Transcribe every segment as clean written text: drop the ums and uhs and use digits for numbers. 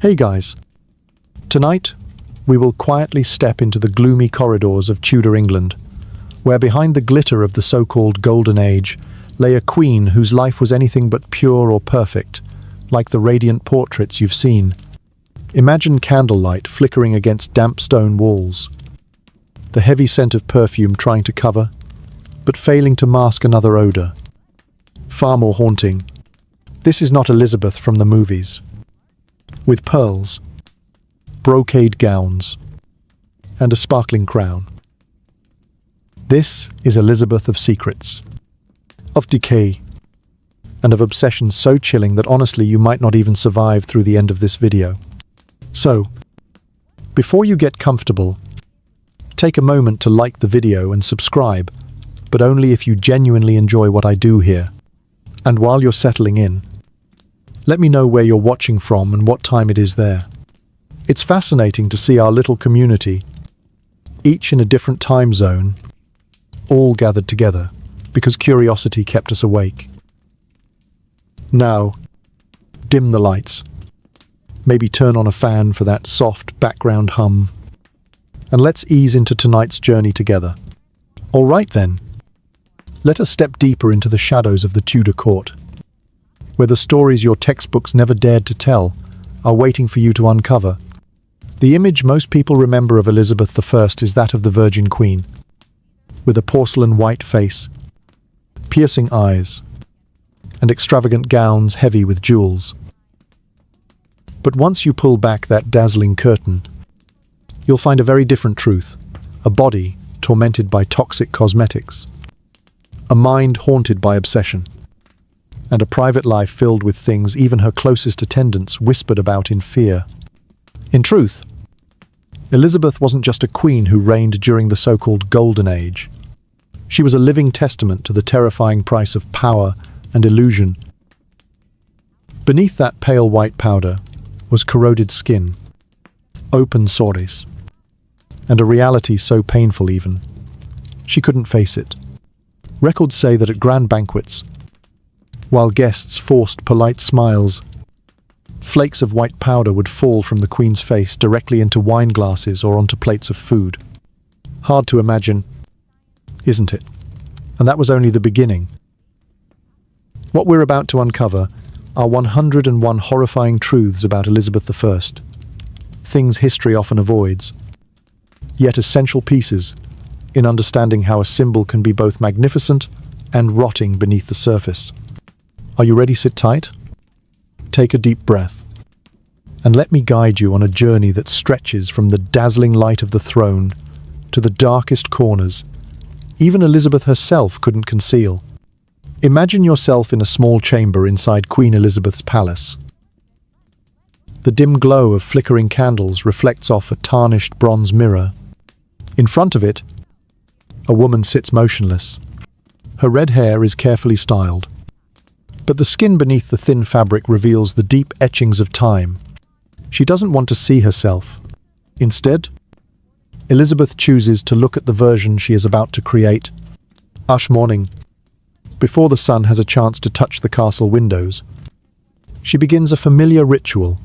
Hey guys, tonight we will quietly step into the gloomy corridors of Tudor England, where behind the glitter of the so-called Golden Age lay a queen whose life was anything but pure or perfect, like the radiant portraits you've seen. Imagine candlelight flickering against damp stone walls, the heavy scent of perfume trying to cover, but failing to mask another odor. Far more haunting, this is not Elizabeth from the movies. With pearls, brocade gowns, and a sparkling crown. This is Elizabeth of secrets, of decay, and of obsessions so chilling that honestly you might not even survive through the end of this video. So, before you get comfortable, take a moment to like the video and subscribe, but only if you genuinely enjoy what I do here. And while you're settling in, let me know where you're watching from and what time it is there. It's fascinating to see our little community, each in a different time zone, all gathered together, because curiosity kept us awake. Now, dim the lights. Maybe turn on a fan for that soft background hum. And let's ease into tonight's journey together. All right then, let us step deeper into the shadows of the Tudor court, where the stories your textbooks never dared to tell are waiting for you to uncover. The image most people remember of Elizabeth I is that of the Virgin Queen, with a porcelain white face, piercing eyes, and extravagant gowns heavy with jewels. But once you pull back that dazzling curtain, you'll find a very different truth, a body tormented by toxic cosmetics, a mind haunted by obsession, and a private life filled with things even her closest attendants whispered about in fear. In truth, Elizabeth wasn't just a queen who reigned during the so-called Golden Age. She was a living testament to the terrifying price of power and illusion. Beneath that pale white powder was corroded skin, open sores, and a reality so painful even, she couldn't face it. Records say that at grand banquets, while guests forced polite smiles, flakes of white powder would fall from the Queen's face directly into wine glasses or onto plates of food. Hard to imagine, isn't it? And that was only the beginning. What we're about to uncover are 101 horrifying truths about Elizabeth I, things history often avoids, yet essential pieces in understanding how a symbol can be both magnificent and rotting beneath the surface. Are you ready? Sit tight, take a deep breath, and let me guide you on a journey that stretches from the dazzling light of the throne to the darkest corners even Elizabeth herself couldn't conceal. Imagine yourself in a small chamber inside Queen Elizabeth's palace. The dim glow of flickering candles reflects off a tarnished bronze mirror. In front of it, a woman sits motionless. Her red hair is carefully styled, but the skin beneath the thin fabric reveals the deep etchings of time. She doesn't want to see herself. Instead, Elizabeth chooses to look at the version she is about to create. Hush morning. Before the sun has a chance to touch the castle windows, she begins a familiar ritual,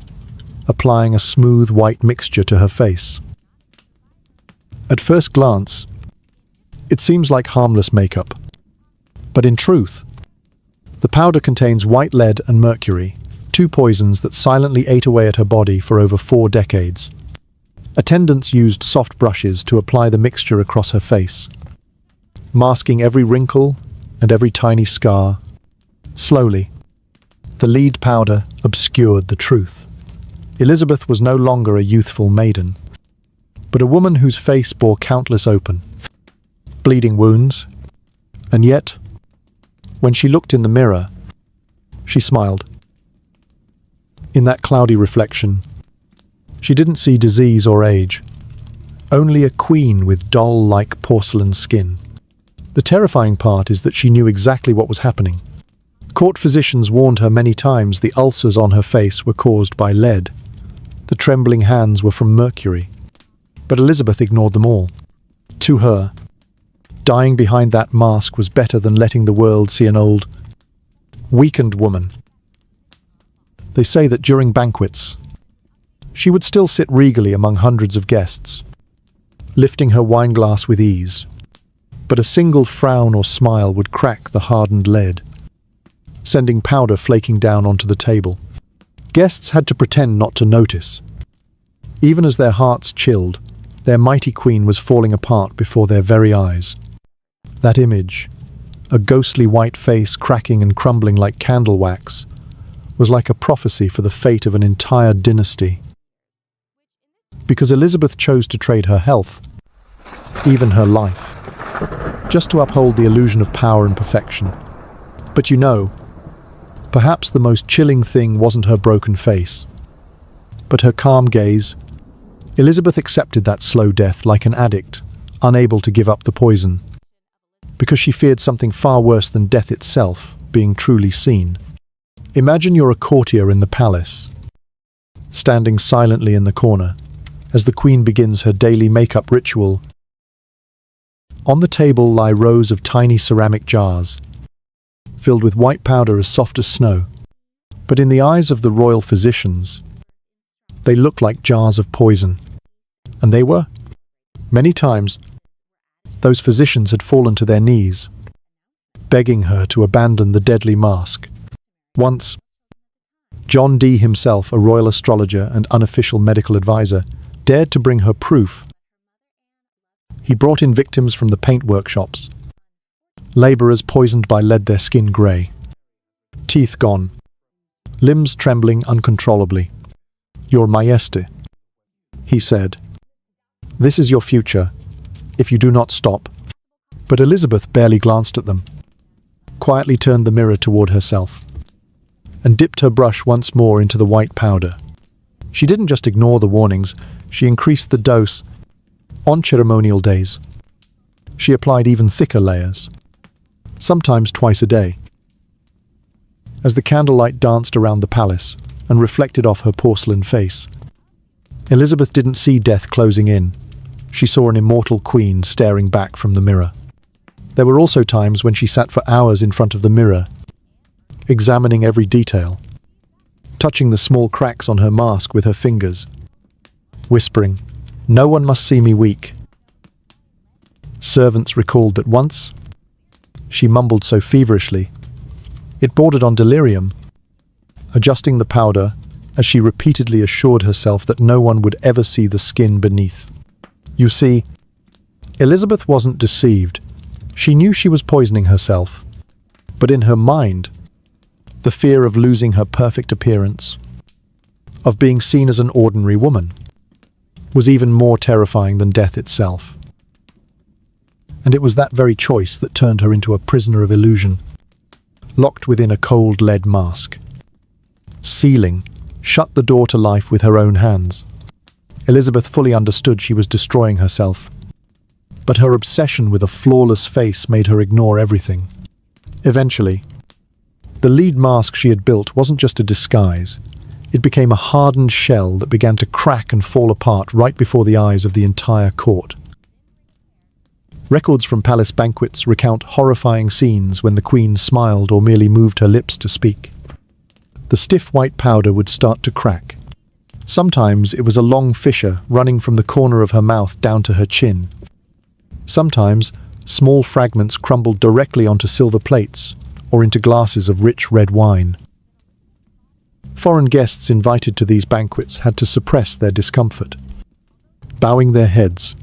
applying a smooth white mixture to her face. At first glance, it seems like harmless makeup, but in truth, the powder contains white lead and mercury, two poisons that silently ate away at her body for over 4 decades. Attendants used soft brushes to apply the mixture across her face, masking every wrinkle and every tiny scar. Slowly, the lead powder obscured the truth. Elizabeth was no longer a youthful maiden, but a woman whose face bore countless open, bleeding wounds, and yet, when she looked in the mirror, she smiled. In that cloudy reflection, she didn't see disease or age, only a queen with doll-like porcelain skin. The terrifying part is that she knew exactly what was happening. Court physicians warned her many times the ulcers on her face were caused by lead. The trembling hands were from mercury. But Elizabeth ignored them all. To her, dying behind that mask was better than letting the world see an old, weakened woman. They say that during banquets, she would still sit regally among hundreds of guests, lifting her wineglass with ease. But a single frown or smile would crack the hardened lead, sending powder flaking down onto the table. Guests had to pretend not to notice. Even as their hearts chilled, their mighty queen was falling apart before their very eyes. That image, a ghostly white face cracking and crumbling like candle wax, was like a prophecy for the fate of an entire dynasty. Because Elizabeth chose to trade her health, even her life, just to uphold the illusion of power and perfection. But you know, perhaps the most chilling thing wasn't her broken face, but her calm gaze. Elizabeth accepted that slow death like an addict, unable to give up the poison, because she feared something far worse than death itself being truly seen. Imagine you're a courtier in the palace, standing silently in the corner as the queen begins her daily makeup ritual. On the table lie rows of tiny ceramic jars, filled with white powder as soft as snow. But in the eyes of the royal physicians, they looked like jars of poison. And they were. Many times, those physicians had fallen to their knees, begging her to abandon the deadly mask. Once, John Dee himself, a royal astrologer and unofficial medical advisor, dared to bring her proof. He brought in victims from the paint workshops, laborers poisoned by lead, their skin grey, teeth gone, limbs trembling uncontrollably. "Your Majesty," he said, "this is your future, if you do not stop." But Elizabeth barely glanced at them, quietly turned the mirror toward herself, and dipped her brush once more into the white powder. She didn't just ignore the warnings, she increased the dose. On ceremonial days, she applied even thicker layers, sometimes twice a day. As the candlelight danced around the palace and reflected off her porcelain face, Elizabeth didn't see death closing in. She saw an immortal queen staring back from the mirror. There were also times when she sat for hours in front of the mirror, examining every detail, touching the small cracks on her mask with her fingers, whispering, "No one must see me weak." Servants recalled that once, she mumbled so feverishly, it bordered on delirium, adjusting the powder as she repeatedly assured herself that no one would ever see the skin beneath. You see, Elizabeth wasn't deceived. She knew she was poisoning herself. But in her mind, the fear of losing her perfect appearance, of being seen as an ordinary woman, was even more terrifying than death itself. And it was that very choice that turned her into a prisoner of illusion, locked within a cold lead mask. Sealing, shut the door to life with her own hands. Elizabeth fully understood she was destroying herself, but her obsession with a flawless face made her ignore everything. Eventually, the lead mask she had built wasn't just a disguise. It became a hardened shell that began to crack and fall apart right before the eyes of the entire court. Records from palace banquets recount horrifying scenes when the queen smiled or merely moved her lips to speak. The stiff white powder would start to crack. Sometimes it was a long fissure running from the corner of her mouth down to her chin. Sometimes small fragments crumbled directly onto silver plates or into glasses of rich red wine. Foreign guests invited to these banquets had to suppress their discomfort, bowing their heads,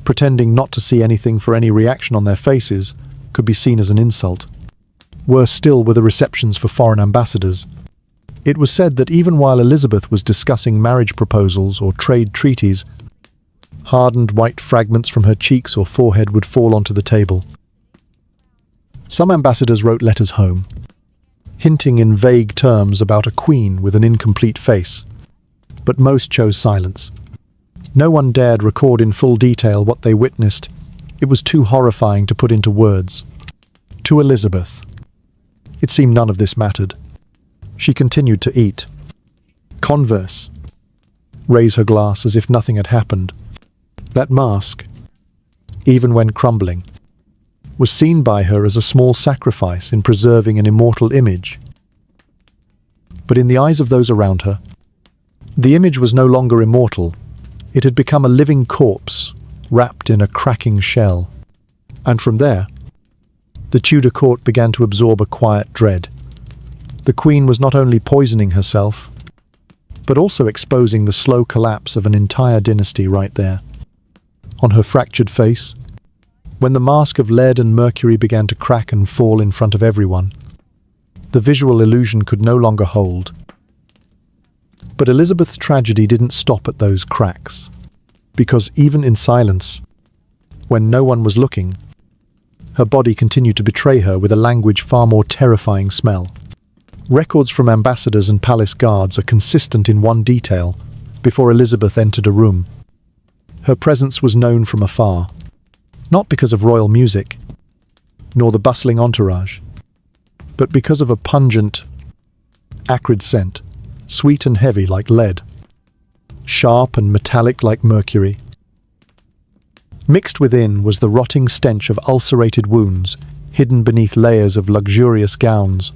pretending not to see anything, for any reaction on their faces could be seen as an insult. Worse still were the receptions for foreign ambassadors. It was said that even while Elizabeth was discussing marriage proposals or trade treaties, hardened white fragments from her cheeks or forehead would fall onto the table. Some ambassadors wrote letters home, hinting in vague terms about a queen with an incomplete face, but most chose silence. No one dared record in full detail what they witnessed. It was too horrifying to put into words. To Elizabeth, it seemed none of this mattered. She continued to eat, converse, raise her glass as if nothing had happened. That mask, even when crumbling, was seen by her as a small sacrifice in preserving an immortal image. But in the eyes of those around her, The image was no longer immortal. It had become a living corpse, wrapped in a cracking shell. And from there, the Tudor court began to absorb a quiet dread. The Queen was not only poisoning herself, but also exposing the slow collapse of an entire dynasty right there. On her fractured face, when the mask of lead and mercury began to crack and fall in front of everyone, the visual illusion could no longer hold. But Elizabeth's tragedy didn't stop at those cracks, because even in silence, when no one was looking, her body continued to betray her with a language far more terrifying smell. Records from ambassadors and palace guards are consistent in one detail before Elizabeth entered a room. Her presence was known from afar, not because of royal music, nor the bustling entourage, but because of a pungent, acrid scent, sweet and heavy like lead, sharp and metallic like mercury. Mixed within was the rotting stench of ulcerated wounds, hidden beneath layers of luxurious gowns.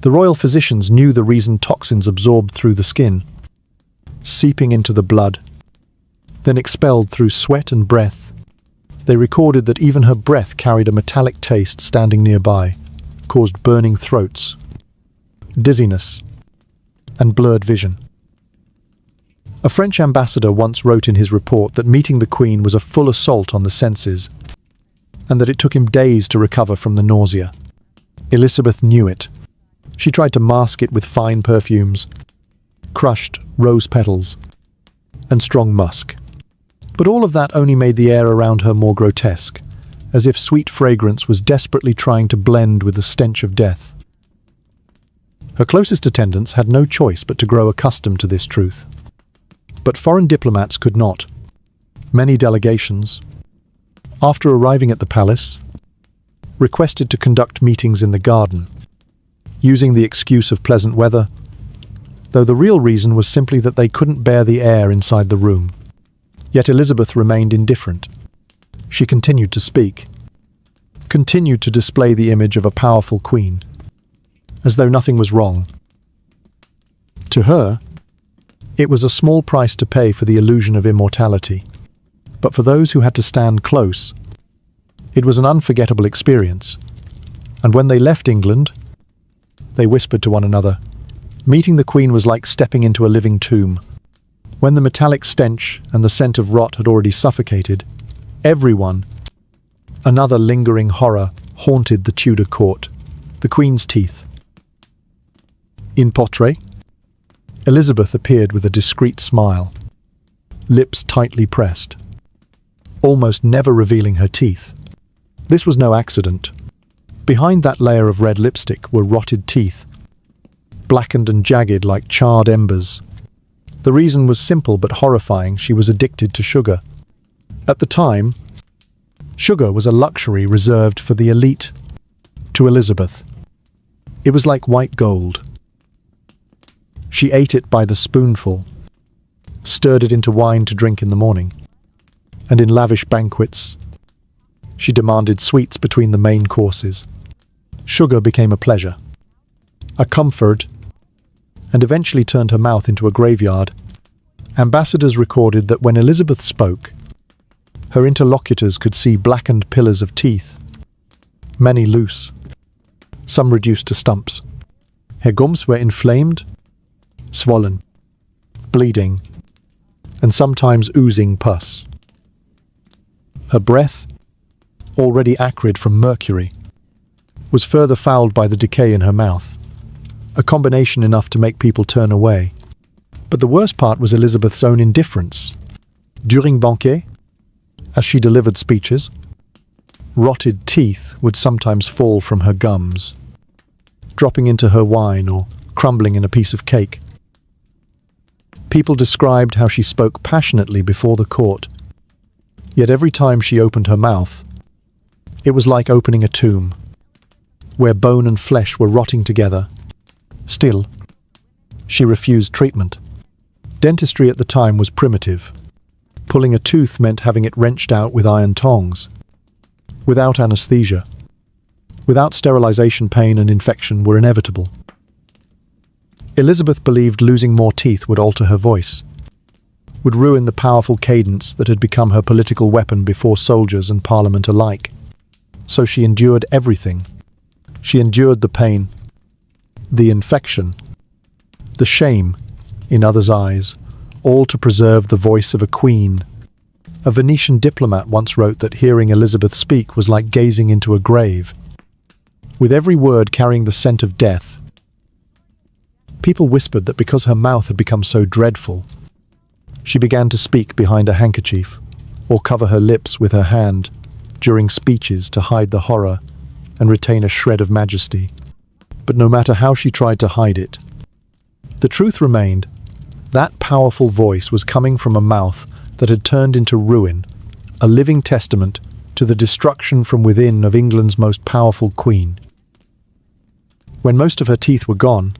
The royal physicians knew the reason toxins absorbed through the skin, seeping into the blood, then expelled through sweat and breath. They recorded that even her breath carried a metallic taste standing nearby, caused burning throats, dizziness, and blurred vision. A French ambassador once wrote in his report that meeting the Queen was a full assault on the senses, and that it took him days to recover from the nausea. Elizabeth knew it. She tried to mask it with fine perfumes, crushed rose petals, and strong musk. But all of that only made the air around her more grotesque, as if sweet fragrance was desperately trying to blend with the stench of death. Her closest attendants had no choice but to grow accustomed to this truth. But foreign diplomats could not. Many delegations, after arriving at the palace, requested to conduct meetings in the garden, using the excuse of pleasant weather, though the real reason was simply that they couldn't bear the air inside the room. Yet Elizabeth remained indifferent. She continued to speak, continued to display the image of a powerful queen, as though nothing was wrong. To her, it was a small price to pay for the illusion of immortality, but for those who had to stand close, it was an unforgettable experience. And when they left England, they whispered to one another. Meeting the Queen was like stepping into a living tomb. When the metallic stench and the scent of rot had already suffocated everyone, another lingering horror haunted the Tudor court, the Queen's teeth. In portrait, Elizabeth appeared with a discreet smile, lips tightly pressed, almost never revealing her teeth. This was no accident. Behind that layer of red lipstick were rotted teeth, blackened and jagged like charred embers. The reason was simple but horrifying: she was addicted to sugar. At the time, sugar was a luxury reserved for the elite. To Elizabeth, it was like white gold. She ate it by the spoonful, stirred it into wine to drink in the morning, and in lavish banquets, she demanded sweets between the main courses. Sugar became a pleasure, a comfort, and eventually turned her mouth into a graveyard. Ambassadors recorded that when Elizabeth spoke, her interlocutors could see blackened pillars of teeth, many loose, some reduced to stumps. Her gums were inflamed, swollen, bleeding, and sometimes oozing pus. Her breath, already acrid from mercury, was further fouled by the decay in her mouth, a combination enough to make people turn away. But the worst part was Elizabeth's own indifference. During banquets, as she delivered speeches, rotted teeth would sometimes fall from her gums, dropping into her wine or crumbling in a piece of cake. People described how she spoke passionately before the court, yet every time she opened her mouth, it was like opening a tomb, where bone and flesh were rotting together. Still, she refused treatment. Dentistry at the time was primitive. Pulling a tooth meant having it wrenched out with iron tongs. Without anesthesia, without sterilization, pain and infection were inevitable. Elizabeth believed losing more teeth would alter her voice, would ruin the powerful cadence that had become her political weapon before soldiers and Parliament alike. So she endured everything. She endured the pain, the infection, the shame in others' eyes, all to preserve the voice of a queen. A Venetian diplomat once wrote that hearing Elizabeth speak was like gazing into a grave, with every word carrying the scent of death. People whispered that because her mouth had become so dreadful, she began to speak behind a handkerchief, or cover her lips with her hand during speeches to hide the horror and retain a shred of majesty. But no matter how she tried to hide it, the truth remained. That powerful voice was coming from a mouth that had turned into ruin, a living testament to the destruction from within of England's most powerful queen. When most of her teeth were gone,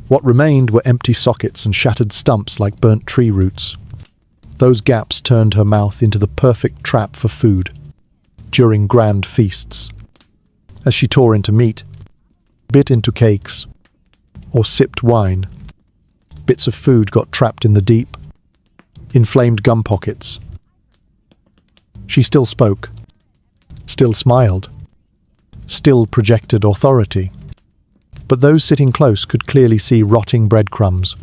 what remained were empty sockets and shattered stumps like burnt tree roots. Those gaps turned her mouth into the perfect trap for food during grand feasts. As she tore into meat, bit into cakes, or sipped wine, bits of food got trapped in the deep, inflamed gum pockets. She still spoke, still smiled, still projected authority. But those sitting close could clearly see rotting breadcrumbs,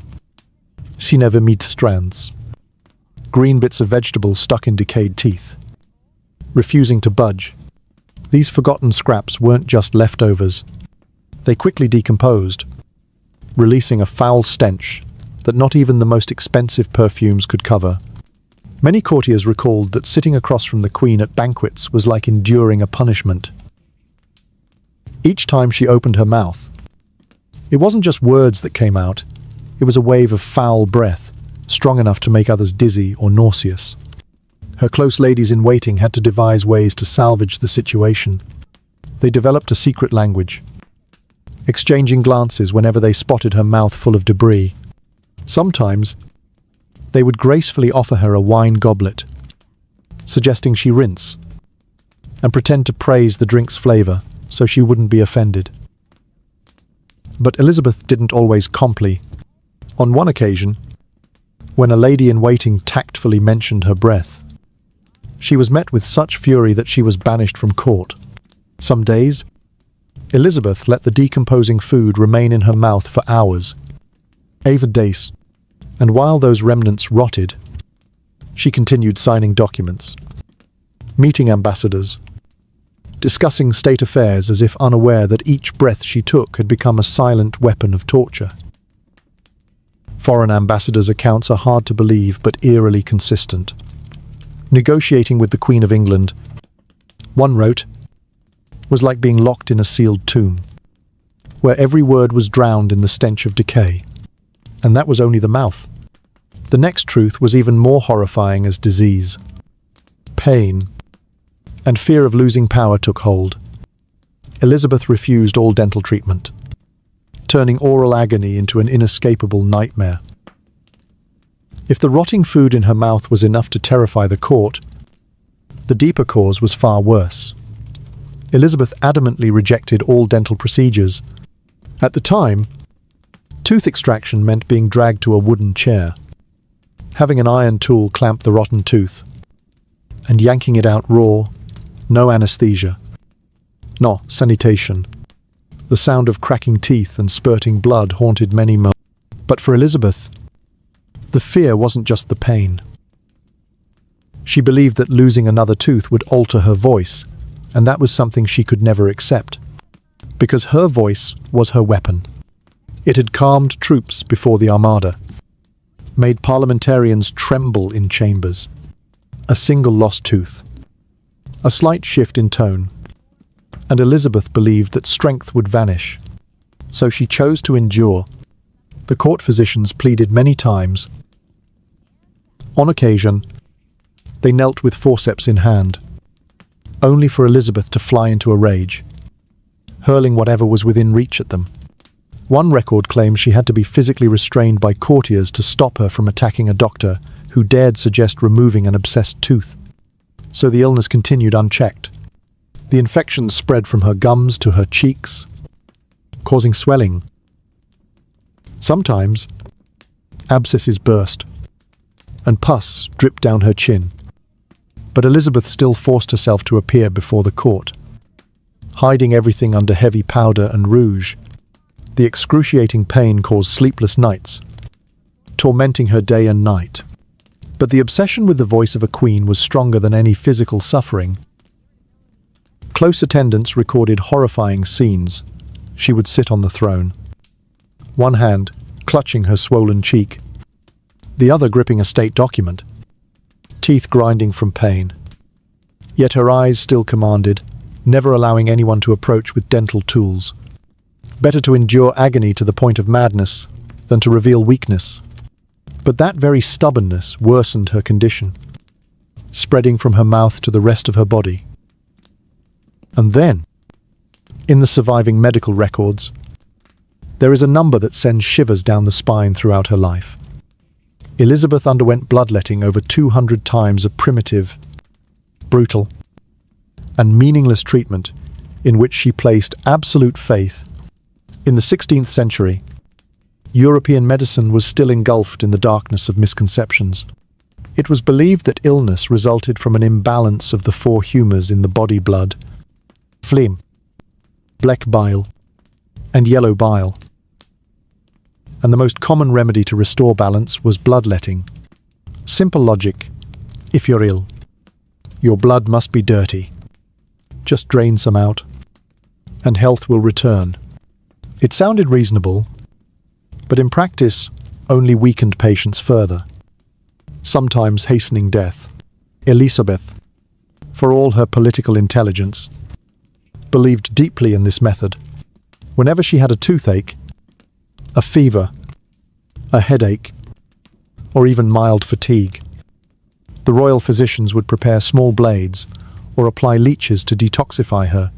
never meat strands, green bits of vegetables stuck in decayed teeth, refusing to budge. These forgotten scraps weren't just leftovers. They quickly decomposed, releasing a foul stench that not even the most expensive perfumes could cover. Many courtiers recalled that sitting across from the Queen at banquets was like enduring a punishment. Each time she opened her mouth, it wasn't just words that came out, it was a wave of foul breath, strong enough to make others dizzy or nauseous. Her close ladies-in-waiting had to devise ways to salvage the situation. They developed a secret language, exchanging glances whenever they spotted her mouth full of debris. Sometimes, they would gracefully offer her a wine goblet, suggesting she rinse, and pretend to praise the drink's flavor so she wouldn't be offended. But Elizabeth didn't always comply. On one occasion, when a lady-in-waiting tactfully mentioned her breath, she was met with such fury that she was banished from court. Some days, Elizabeth let the decomposing food remain in her mouth for hours, even days, and while those remnants rotted, she continued signing documents, meeting ambassadors, discussing state affairs as if unaware that each breath she took had become a silent weapon of torture. Foreign ambassadors' accounts are hard to believe but eerily consistent. Negotiating with the Queen of England, one wrote, was like being locked in a sealed tomb, where every word was drowned in the stench of decay. And that was only the mouth. The next truth was even more horrifying as disease. Pain and fear of losing power took hold. Elizabeth refused all dental treatment, turning oral agony into an inescapable nightmare. If the rotting food in her mouth was enough to terrify the court, the deeper cause was far worse. Elizabeth adamantly rejected all dental procedures. At the time, tooth extraction meant being dragged to a wooden chair, having an iron tool clamp the rotten tooth, and yanking it out raw, no anesthesia, no sanitation. The sound of cracking teeth and spurting blood haunted many moments. But for Elizabeth, the fear wasn't just the pain. She believed that losing another tooth would alter her voice, and that was something she could never accept, because her voice was her weapon. It had calmed troops before the Armada, made parliamentarians tremble in chambers. A single lost tooth, a slight shift in tone, and Elizabeth believed that strength would vanish. So she chose to endure. The court physicians pleaded many times. On occasion, they knelt with forceps in hand, only for Elizabeth to fly into a rage, hurling whatever was within reach at them. One record claims she had to be physically restrained by courtiers to stop her from attacking a doctor who dared suggest removing an obsessed tooth. So the illness continued unchecked. The infection spread from her gums to her cheeks, causing swelling, Sometimes, abscesses burst, and pus dripped down her chin. But Elizabeth still forced herself to appear before the court, hiding everything under heavy powder and rouge. The excruciating pain caused sleepless nights, tormenting her day and night. But the obsession with the voice of a queen was stronger than any physical suffering. Close attendants recorded horrifying scenes. She would sit on the throne, one hand clutching her swollen cheek, the other gripping a state document, teeth grinding from pain. Yet her eyes still commanded, never allowing anyone to approach with dental tools. Better to endure agony to the point of madness than to reveal weakness. But that very stubbornness worsened her condition, spreading from her mouth to the rest of her body. And then, in the surviving medical records, there is a number that sends shivers down the spine throughout her life. Elizabeth underwent bloodletting over 200 times, a primitive, brutal, and meaningless treatment in which she placed absolute faith. In the 16th century, European medicine was still engulfed in the darkness of misconceptions. It was believed that illness resulted from an imbalance of the four humours in the body: blood, phlegm, black bile, and yellow bile. And the most common remedy to restore balance was bloodletting. Simple logic: if you're ill, your blood must be dirty. Just drain some out, and health will return. It sounded reasonable, but in practice only weakened patients further, sometimes hastening death. Elizabeth, for all her political intelligence, believed deeply in this method. Whenever she had a toothache, a fever, a headache, or even mild fatigue, the royal physicians would prepare small blades or apply leeches to detoxify her.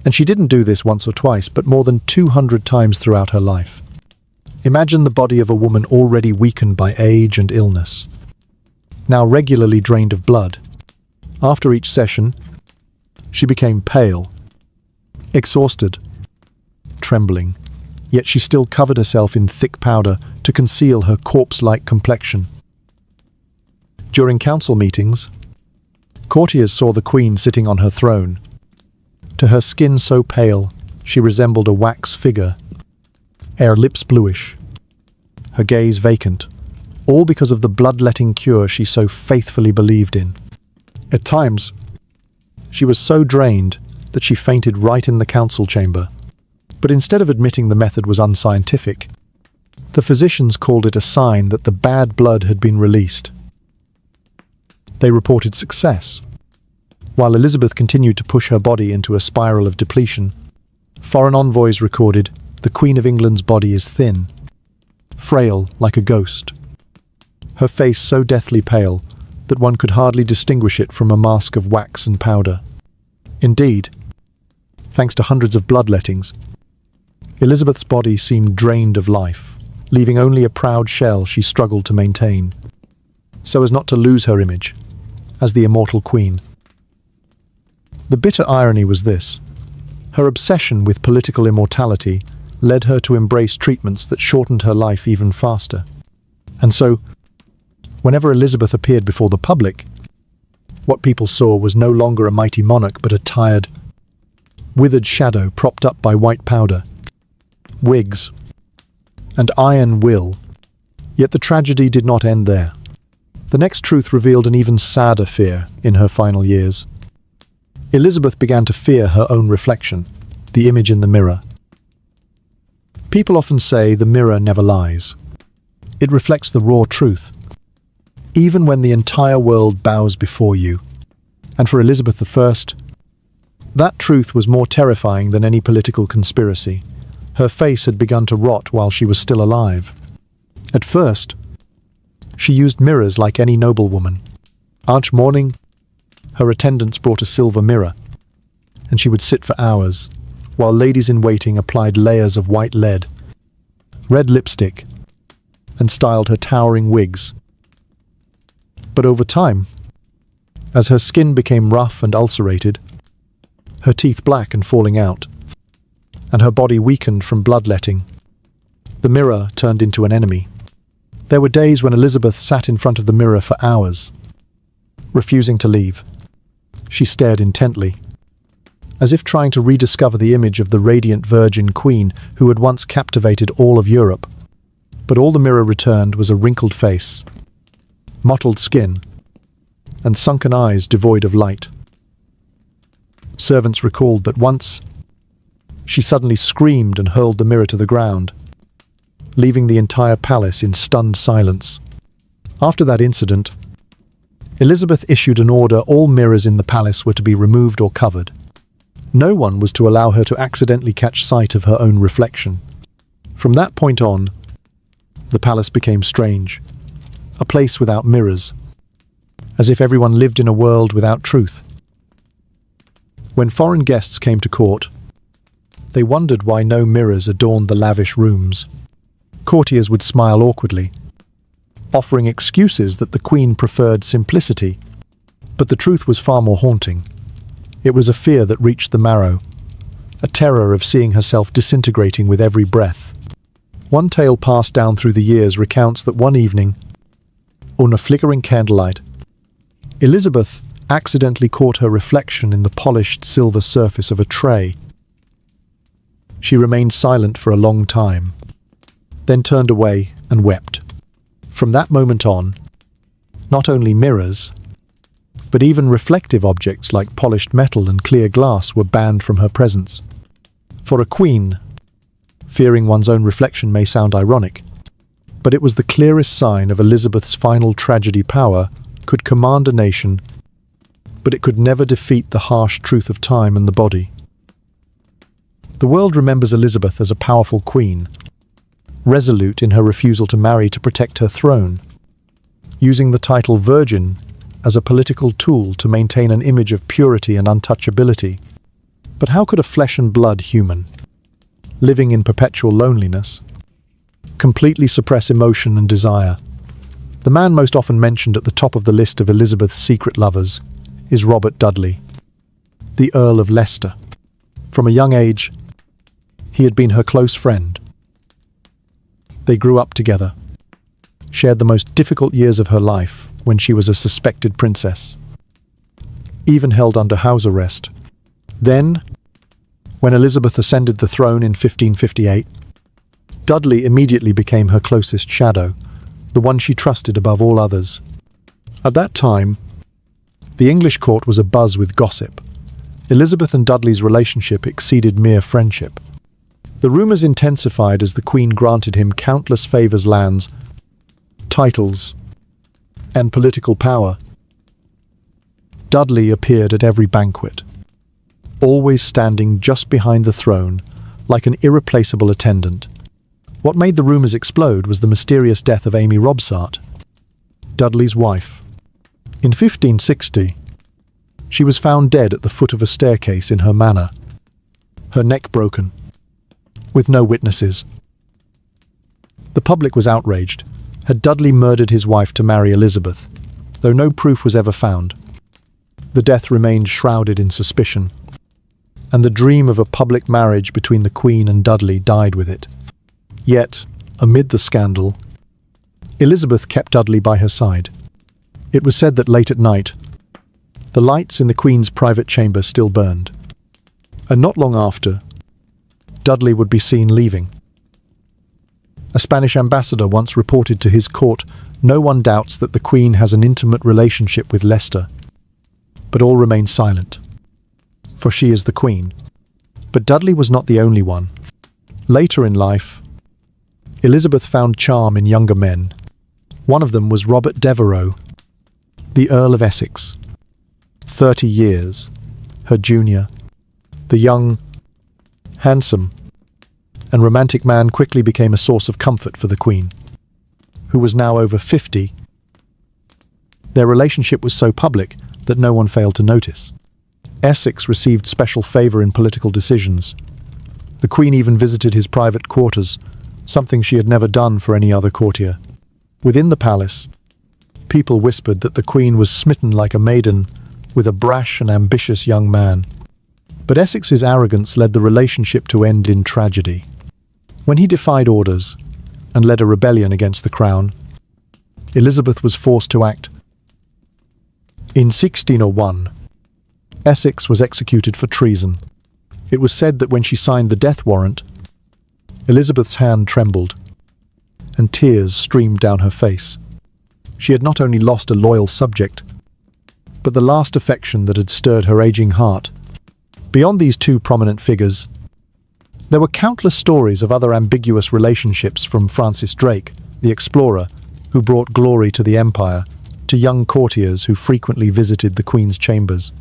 And she didn't do this once or twice, but more than 200 times throughout her life. Imagine the body of a woman already weakened by age and illness, now regularly drained of blood. After each session, she became pale, exhausted, trembling, yet she still covered herself in thick powder to conceal her corpse-like complexion. During council meetings, courtiers saw the queen sitting on her throne. To her skin so pale, she resembled a wax figure, her lips bluish, her gaze vacant, all because of the bloodletting cure she so faithfully believed in. At times, she was so drained that she fainted right in the council chamber. But instead of admitting the method was unscientific, the physicians called it a sign that the bad blood had been released. They reported success. While Elizabeth continued to push her body into a spiral of depletion, foreign envoys recorded, "The Queen of England's body is thin, frail like a ghost. Her face so deathly pale that one could hardly distinguish it from a mask of wax and powder." Indeed, thanks to hundreds of bloodlettings, Elizabeth's body seemed drained of life, leaving only a proud shell she struggled to maintain, so as not to lose her image as the immortal queen. The bitter irony was this: her obsession with political immortality led her to embrace treatments that shortened her life even faster. And so, whenever Elizabeth appeared before the public, what people saw was no longer a mighty monarch but a tired, withered shadow propped up by white powder, wigs, and iron will. Yet the tragedy did not end there. The next truth revealed an even sadder fear in her final years. Elizabeth began to fear her own reflection, the image in the mirror. People often say the mirror never lies. It reflects the raw truth, even when the entire world bows before you. And for Elizabeth I, that truth was more terrifying than any political conspiracy. Her face had begun to rot while she was still alive. At first, she used mirrors like any noblewoman. Each morning, her attendants brought a silver mirror, and she would sit for hours, while ladies-in-waiting applied layers of white lead, red lipstick, and styled her towering wigs. But over time, as her skin became rough and ulcerated, her teeth black and falling out, and her body weakened from bloodletting, The mirror turned into an enemy. There were days when Elizabeth sat in front of the mirror for hours, refusing to leave. She stared intently, as if trying to rediscover the image of the radiant virgin queen who had once captivated all of Europe. But all the mirror returned was a wrinkled face, mottled skin, and sunken eyes devoid of light. Servants recalled that once she suddenly screamed and hurled the mirror to the ground, leaving the entire palace in stunned silence. After that incident, Elizabeth issued an order all mirrors in the palace were to be removed or covered. No one was to allow her to accidentally catch sight of her own reflection. From that point on, the palace became strange, a place without mirrors, as if everyone lived in a world without truth. When foreign guests came to court, they wondered why no mirrors adorned the lavish rooms. Courtiers would smile awkwardly, offering excuses that the queen preferred simplicity. But the truth was far more haunting. It was a fear that reached the marrow, a terror of seeing herself disintegrating with every breath. One tale passed down through the years recounts that one evening, under flickering candlelight, Elizabeth accidentally caught her reflection in the polished silver surface of a tray. She remained silent for a long time, then turned away and wept. From that moment on, not only mirrors, but even reflective objects like polished metal and clear glass were banned from her presence. For a queen, fearing one's own reflection may sound ironic, but it was the clearest sign of Elizabeth's final tragedy. Power could command a nation, but it could never defeat the harsh truth of time and the body. The world remembers Elizabeth as a powerful queen, resolute in her refusal to marry to protect her throne, using the title Virgin as a political tool to maintain an image of purity and untouchability. But how could a flesh and blood human, living in perpetual loneliness, completely suppress emotion and desire? The man most often mentioned at the top of the list of Elizabeth's secret lovers is Robert Dudley, the Earl of Leicester. From a young age, he had been her close friend. They grew up together, shared the most difficult years of her life when she was a suspected princess, even held under house arrest. Then, when Elizabeth ascended the throne in 1558, Dudley immediately became her closest shadow, the one she trusted above all others. At that time, the English court was abuzz with gossip. Elizabeth and Dudley's relationship exceeded mere friendship. The rumors intensified as the Queen granted him countless favors, lands, titles, and political power. Dudley appeared at every banquet, always standing just behind the throne, like an irreplaceable attendant. What made the rumors explode was the mysterious death of Amy Robsart, Dudley's wife. In 1560, she was found dead at the foot of a staircase in her manor, her neck broken, with no witnesses. The public was outraged. Had Dudley murdered his wife to marry Elizabeth? Though no proof was ever found, the death remained shrouded in suspicion, and the dream of a public marriage between the Queen and Dudley died with it. Yet, amid the scandal, Elizabeth kept Dudley by her side. It was said that late at night, the lights in the Queen's private chamber still burned, and not long after, Dudley would be seen leaving. A Spanish ambassador once reported to his court, "No one doubts that the Queen has an intimate relationship with Leicester." But all remained silent, for she is the Queen. But Dudley was not the only one. Later in life, Elizabeth found charm in younger men. One of them was Robert Devereux, the Earl of Essex, 30 years, her junior. The young, handsome, and romantic man quickly became a source of comfort for the Queen, who was now over 50. Their relationship was so public that no one failed to notice. Essex received special favor in political decisions. The Queen even visited his private quarters, something she had never done for any other courtier. Within the palace, people whispered that the Queen was smitten like a maiden with a brash and ambitious young man. But Essex's arrogance led the relationship to end in tragedy. When he defied orders, and led a rebellion against the crown. Elizabeth was forced to act. In 1601, Essex was executed for treason. It was said that when she signed the death warrant, Elizabeth's hand trembled, and tears streamed down her face. She had not only lost a loyal subject, but the last affection that had stirred her aging heart. Beyond these two prominent figures, there were countless stories of other ambiguous relationships, from Francis Drake, the explorer, who brought glory to the empire, to young courtiers who frequently visited the Queen's chambers.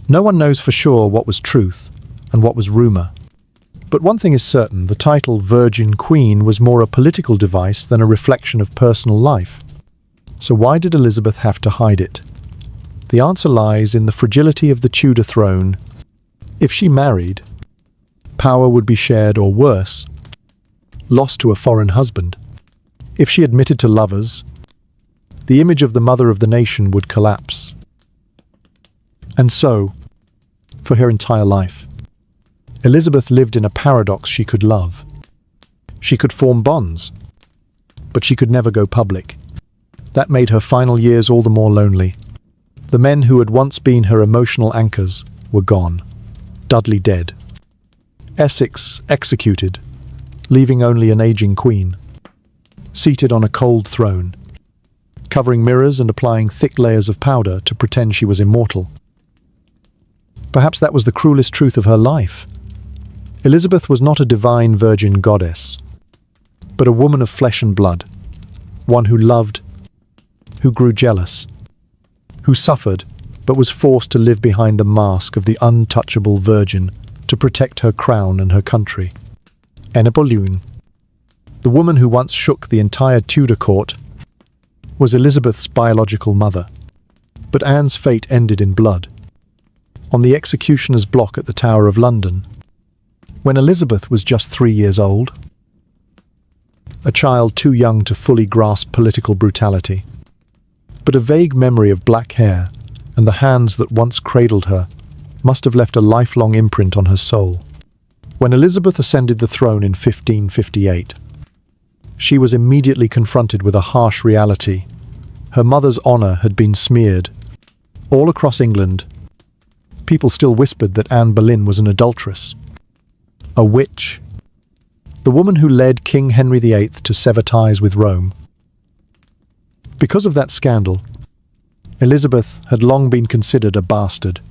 No one knows for sure what was truth and what was rumour. But one thing is certain: the title Virgin Queen was more a political device than a reflection of personal life. So why did Elizabeth have to hide it? The answer lies in the fragility of the Tudor throne. If she married, power would be shared, or worse, lost to a foreign husband. If she admitted to lovers, the image of the mother of the nation would collapse. And so, for her entire life, Elizabeth lived in a paradox. She could love, she could form bonds, but she could never go public. That made her final years all the more lonely. The men who had once been her emotional anchors were gone. Dudley dead, Essex executed, leaving only an aging queen, seated on a cold throne, covering mirrors and applying thick layers of powder to pretend she was immortal. Perhaps that was the cruelest truth of her life. Elizabeth was not a divine virgin goddess, but a woman of flesh and blood, one who loved, who grew jealous, who suffered, but was forced to live behind the mask of the untouchable virgin to protect her crown and her country. Anne Boleyn, the woman who once shook the entire Tudor court, was Elizabeth's biological mother. But Anne's fate ended in blood. On the executioner's block at the Tower of London, when Elizabeth was just 3 years old, a child too young to fully grasp political brutality. But a vague memory of black hair and the hands that once cradled her must have left a lifelong imprint on her soul. When Elizabeth ascended the throne in 1558, she was immediately confronted with a harsh reality. Her mother's honour had been smeared. All across England, people still whispered that Anne Boleyn was an adulteress, a witch, the woman who led King Henry VIII to sever ties with Rome. Because of that scandal, Elizabeth had long been considered a bastard,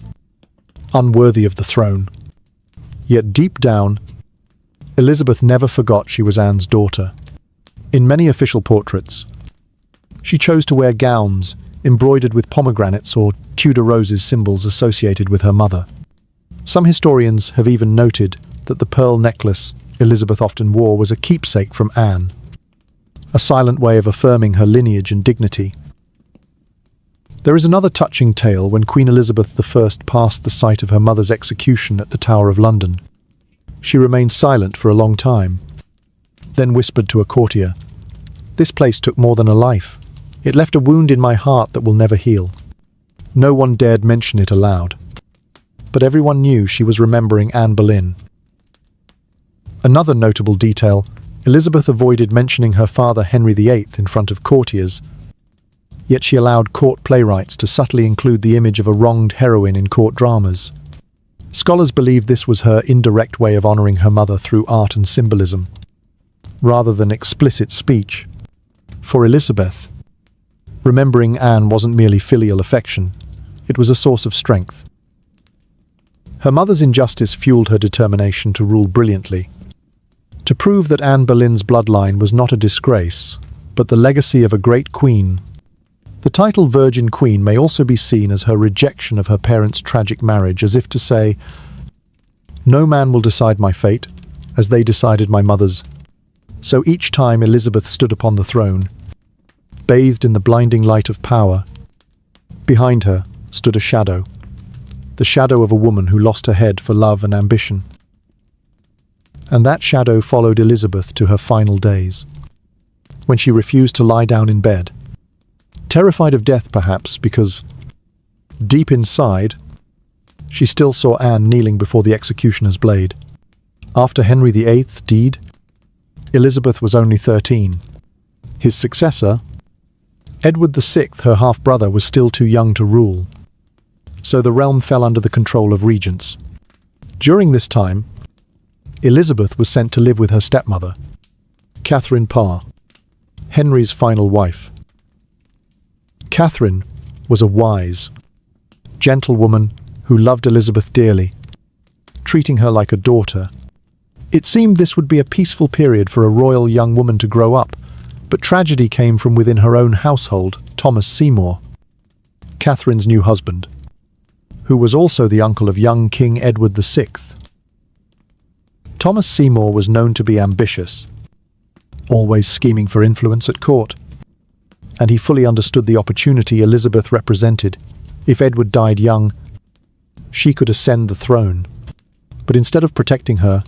unworthy of the throne. Yet deep down, Elizabeth never forgot she was Anne's daughter. In many official portraits, she chose to wear gowns embroidered with pomegranates or Tudor roses, symbols associated with her mother. Some historians have even noted that the pearl necklace Elizabeth often wore was a keepsake from Anne, a silent way of affirming her lineage and dignity. There is another touching tale when Queen Elizabeth I passed the site of her mother's execution at the Tower of London. She remained silent for a long time, then whispered to a courtier, "This place took more than a life. It left a wound in my heart that will never heal." No one dared mention it aloud, but everyone knew she was remembering Anne Boleyn. Another notable detail: Elizabeth avoided mentioning her father Henry VIII in front of courtiers, yet she allowed court playwrights to subtly include the image of a wronged heroine in court dramas. Scholars believe this was her indirect way of honouring her mother through art and symbolism, rather than explicit speech. For Elizabeth, remembering Anne wasn't merely filial affection, it was a source of strength. Her mother's injustice fueled her determination to rule brilliantly, to prove that Anne Boleyn's bloodline was not a disgrace, but the legacy of a great queen. The title Virgin Queen may also be seen as her rejection of her parents' tragic marriage, as if to say, "No man will decide my fate, as they decided my mother's." So each time Elizabeth stood upon the throne, bathed in the blinding light of power, behind her stood a shadow, the shadow of a woman who lost her head for love and ambition. And that shadow followed Elizabeth to her final days, when she refused to lie down in bed, terrified of death perhaps because, deep inside, she still saw Anne kneeling before the executioner's blade. After Henry VIII died, Elizabeth was only 13. His successor, Edward VI, her half-brother, was still too young to rule, so the realm fell under the control of regents. During this time, Elizabeth was sent to live with her stepmother, Catherine Parr, Henry's final wife. Catherine was a wise, gentle woman who loved Elizabeth dearly, treating her like a daughter. It seemed this would be a peaceful period for a royal young woman to grow up, but tragedy came from within her own household. Thomas Seymour, Catherine's new husband, who was also the uncle of young King Edward VI. Thomas Seymour was known to be ambitious, always scheming for influence at court, and he fully understood the opportunity Elizabeth represented. If Edward died young, she could ascend the throne. But instead of protecting her,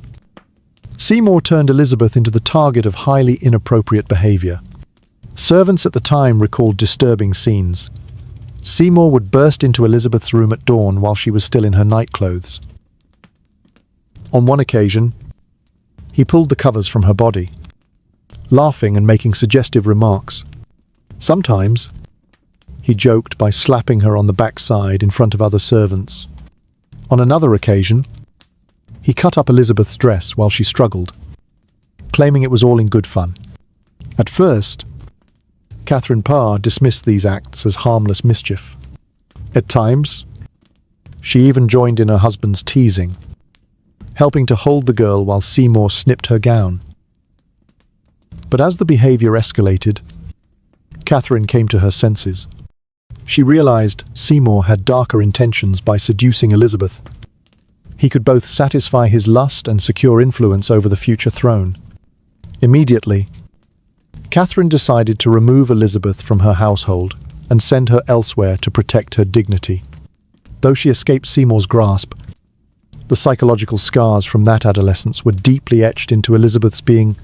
Seymour turned Elizabeth into the target of highly inappropriate behavior. Servants at the time recalled disturbing scenes. Seymour would burst into Elizabeth's room at dawn while she was still in her nightclothes. On one occasion, he pulled the covers from her body, laughing and making suggestive remarks. Sometimes, he joked by slapping her on the backside in front of other servants. On another occasion, he cut up Elizabeth's dress while she struggled, claiming it was all in good fun. At first, Catherine Parr dismissed these acts as harmless mischief. At times, she even joined in her husband's teasing, helping to hold the girl while Seymour snipped her gown. But as the behavior escalated, Catherine came to her senses. She realized Seymour had darker intentions by seducing Elizabeth. He could both satisfy his lust and secure influence over the future throne. Immediately, Catherine decided to remove Elizabeth from her household and send her elsewhere to protect her dignity. Though she escaped Seymour's grasp, the psychological scars from that adolescence were deeply etched into Elizabeth's being.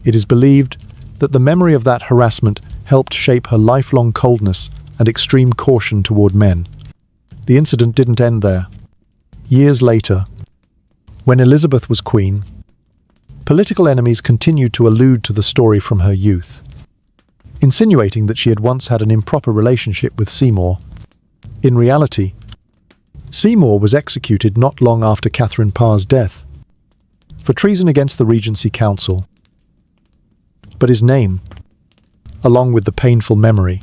It is believed that the memory of that harassment helped shape her lifelong coldness and extreme caution toward men. The incident didn't end there. Years later, when Elizabeth was queen, political enemies continued to allude to the story from her youth, insinuating that she had once had an improper relationship with Seymour. In reality, Seymour was executed not long after Catherine Parr's death for treason against the Regency Council. But his name, along with the painful memory,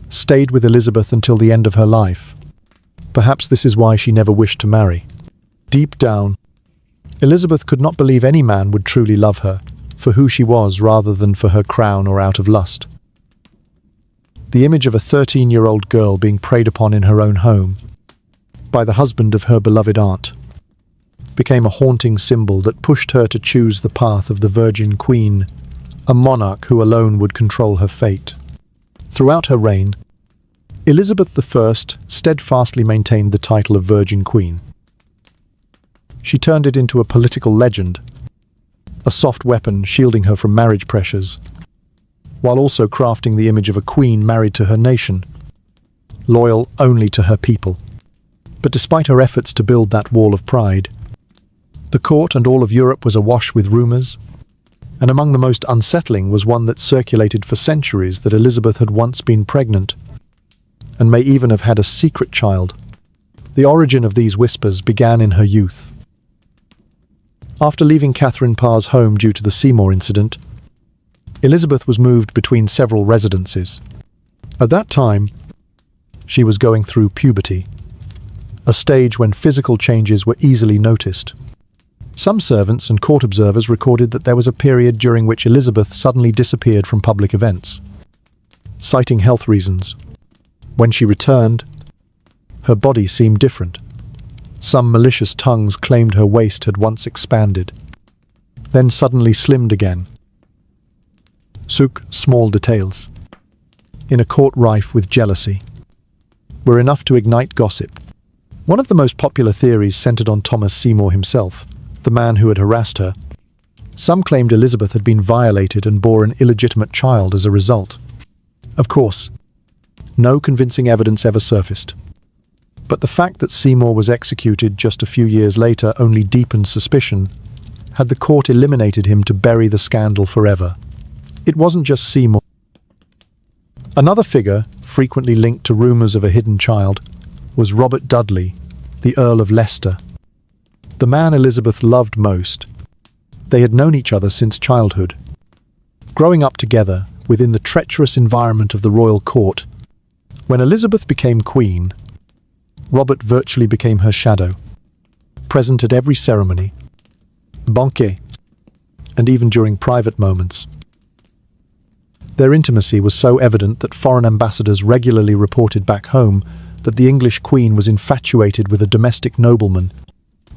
stayed with Elizabeth until the end of her life. Perhaps this is why she never wished to marry. Deep down, Elizabeth could not believe any man would truly love her for who she was rather than for her crown or out of lust. The image of a 13-year-old girl being preyed upon in her own home by the husband of her beloved aunt became a haunting symbol that pushed her to choose the path of the Virgin Queen, a monarch who alone would control her fate. Throughout her reign, Elizabeth I steadfastly maintained the title of Virgin Queen. She turned it into a political legend, a soft weapon shielding her from marriage pressures, while also crafting the image of a queen married to her nation, loyal only to her people. But despite her efforts to build that wall of pride, the court and all of Europe was awash with rumors, and among the most unsettling was one that circulated for centuries that Elizabeth had once been pregnant, and may even have had a secret child. The origin of these whispers began in her youth. After leaving Catherine Parr's home due to the Seymour incident, Elizabeth was moved between several residences. At that time, she was going through puberty, a stage when physical changes were easily noticed. Some servants and court observers recorded that there was a period during which Elizabeth suddenly disappeared from public events, citing health reasons. When she returned, her body seemed different. Some malicious tongues claimed her waist had once expanded, then suddenly slimmed again. Small details, in a court rife with jealousy, were enough to ignite gossip. One of the most popular theories centered on Thomas Seymour himself, the man who had harassed her. Some claimed Elizabeth had been violated and bore an illegitimate child as a result. Of course, no convincing evidence ever surfaced. But the fact that Seymour was executed just a few years later only deepened suspicion, had the court eliminated him to bury the scandal forever. It wasn't just Seymour. Another figure, frequently linked to rumours of a hidden child, was Robert Dudley, the Earl of Leicester. The man Elizabeth loved most. They had known each other since childhood. Growing up together within the treacherous environment of the royal court, when Elizabeth became queen, Robert virtually became her shadow, present at every ceremony, banquet, and even during private moments. Their intimacy was so evident that foreign ambassadors regularly reported back home that the English queen was infatuated with a domestic nobleman.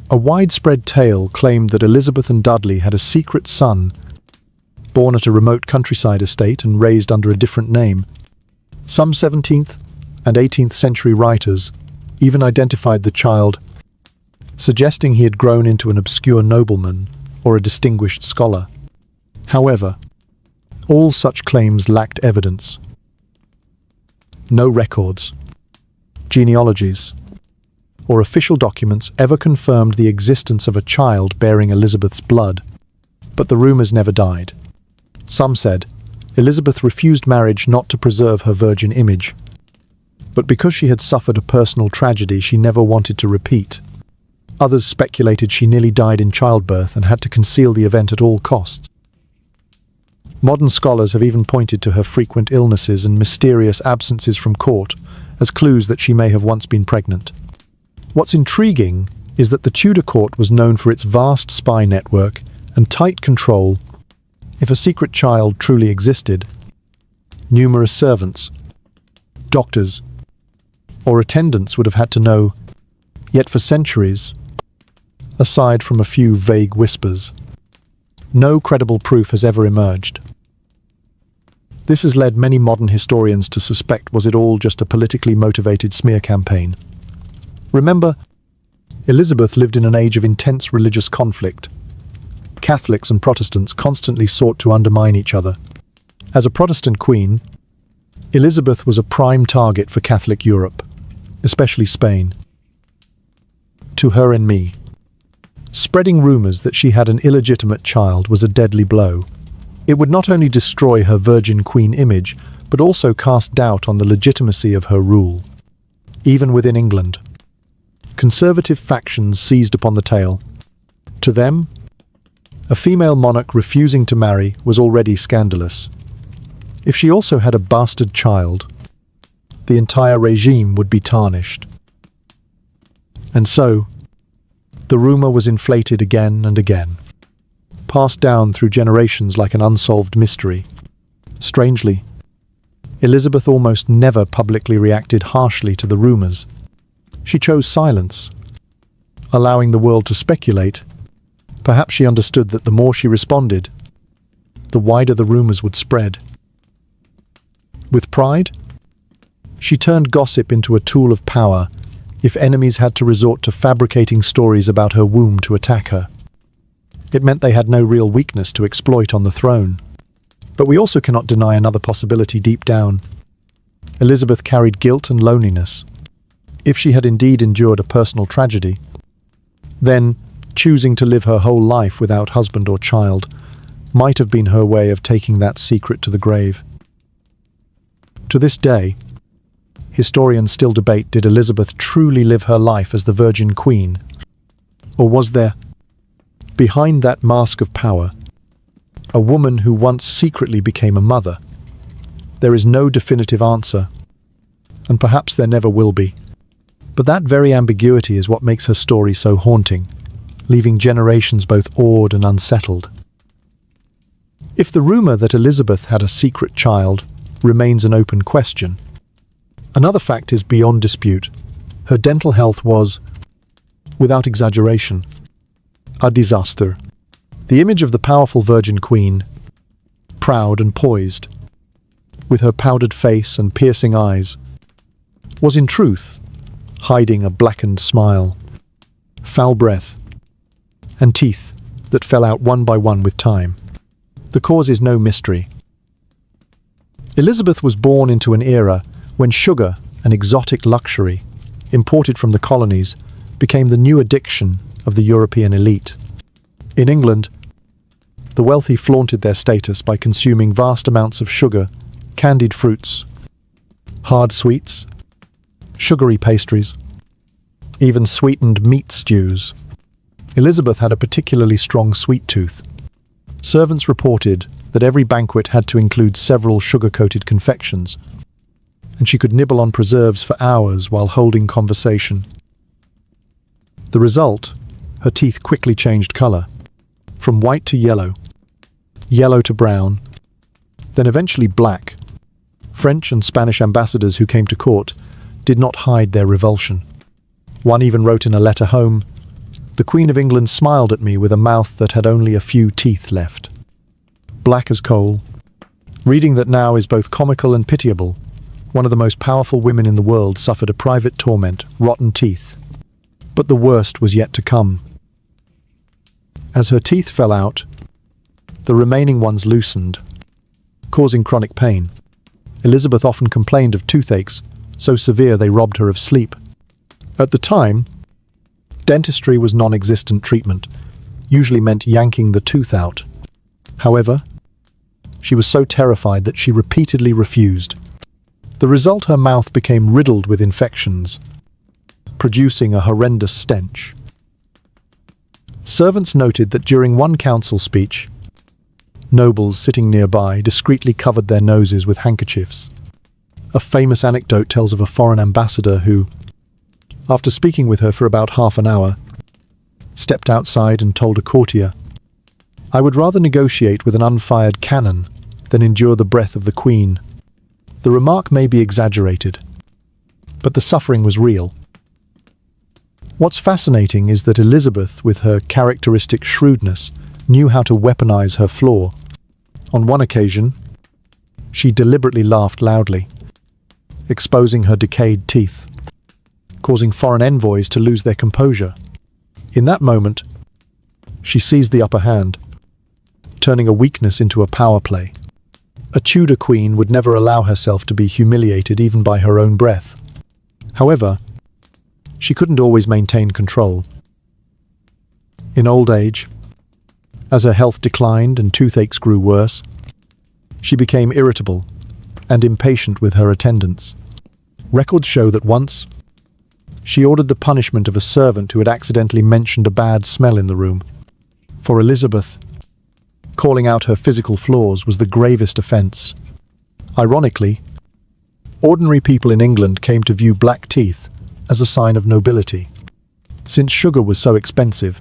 A widespread tale claimed that Elizabeth and Dudley had a secret son, born at a remote countryside estate and raised under a different name. Some 17th and 18th century writers even identified the child, suggesting he had grown into an obscure nobleman or a distinguished scholar. However, all such claims lacked evidence. No records, genealogies, or official documents ever confirmed the existence of a child bearing Elizabeth's blood, but the rumours never died. Some said Elizabeth refused marriage not to preserve her virgin image, but because she had suffered a personal tragedy she never wanted to repeat. Others speculated she nearly died in childbirth and had to conceal the event at all costs. Modern scholars have even pointed to her frequent illnesses and mysterious absences from court as clues that she may have once been pregnant. What's intriguing is that the Tudor court was known for its vast spy network and tight control. If a secret child truly existed, numerous servants, doctors, or attendants would have had to know. Yet for centuries, aside from a few vague whispers, no credible proof has ever emerged. This has led many modern historians to suspect was it all just a politically motivated smear campaign. Remember, Elizabeth lived in an age of intense religious conflict. Catholics and Protestants constantly sought to undermine each other. As a Protestant queen, Elizabeth was a prime target for Catholic Europe, especially Spain. To her and me, spreading rumours that she had an illegitimate child was a deadly blow. It would not only destroy her virgin queen image, but also cast doubt on the legitimacy of her rule. Even within England, conservative factions seized upon the tale. To them, a female monarch refusing to marry was already scandalous. If she also had a bastard child, the entire regime would be tarnished. And so, the rumour was inflated again and again, passed down through generations like an unsolved mystery. Strangely, Elizabeth almost never publicly reacted harshly to the rumours. She chose silence, allowing the world to speculate. Perhaps she understood that the more she responded, the wider the rumours would spread. With pride, she turned gossip into a tool of power if enemies had to resort to fabricating stories about her womb to attack her. It meant they had no real weakness to exploit on the throne. But we also cannot deny another possibility deep down. Elizabeth carried guilt and loneliness. If she had indeed endured a personal tragedy, then choosing to live her whole life without husband or child might have been her way of taking that secret to the grave. To this day, historians still debate, did Elizabeth truly live her life as the Virgin Queen? Or was there, behind that mask of power, a woman who once secretly became a mother? There is no definitive answer, and perhaps there never will be. But that very ambiguity is what makes her story so haunting, leaving generations both awed and unsettled. If the rumour that Elizabeth had a secret child remains an open question, another fact is beyond dispute. Her dental health was, without exaggeration, a disaster. The image of the powerful Virgin Queen, proud and poised, with her powdered face and piercing eyes, was in truth hiding a blackened smile, foul breath, and teeth that fell out one by one with time. The cause is no mystery. Elizabeth was born into an era when sugar, an exotic luxury, imported from the colonies, became the new addiction of the European elite. In England, the wealthy flaunted their status by consuming vast amounts of sugar, candied fruits, hard sweets, sugary pastries, even sweetened meat stews. Elizabeth had a particularly strong sweet tooth. Servants reported that every banquet had to include several sugar-coated confections, and she could nibble on preserves for hours while holding conversation. The result, her teeth quickly changed color, from white to yellow, yellow to brown, then eventually black. French and Spanish ambassadors who came to court did not hide their revulsion. One even wrote in a letter home, "The Queen of England smiled at me with a mouth that had only a few teeth left." Black as coal. Reading that now is both comical and pitiable. One of the most powerful women in the world suffered a private torment, rotten teeth. But the worst was yet to come. As her teeth fell out, the remaining ones loosened, causing chronic pain. Elizabeth often complained of toothaches, so severe they robbed her of sleep. At the time, dentistry was non-existent treatment, usually meant yanking the tooth out. However, she was so terrified that she repeatedly refused. The result, her mouth became riddled with infections, producing a horrendous stench. Servants noted that during one council speech, nobles sitting nearby discreetly covered their noses with handkerchiefs. A famous anecdote tells of a foreign ambassador who, after speaking with her for about half an hour, stepped outside and told a courtier, "I would rather negotiate with an unfired cannon than endure the breath of the Queen." The remark may be exaggerated, but the suffering was real. What's fascinating is that Elizabeth, with her characteristic shrewdness, knew how to weaponize her flaw. On one occasion, she deliberately laughed loudly, exposing her decayed teeth, causing foreign envoys to lose their composure. In that moment, she seized the upper hand, turning a weakness into a power play. A Tudor queen would never allow herself to be humiliated even by her own breath. However, she couldn't always maintain control. In old age, as her health declined and toothaches grew worse, she became irritable and impatient with her attendants. Records show that once, she ordered the punishment of a servant who had accidentally mentioned a bad smell in the room. For Elizabeth, calling out her physical flaws was the gravest offence. Ironically, ordinary people in England came to view black teeth as a sign of nobility. Since sugar was so expensive,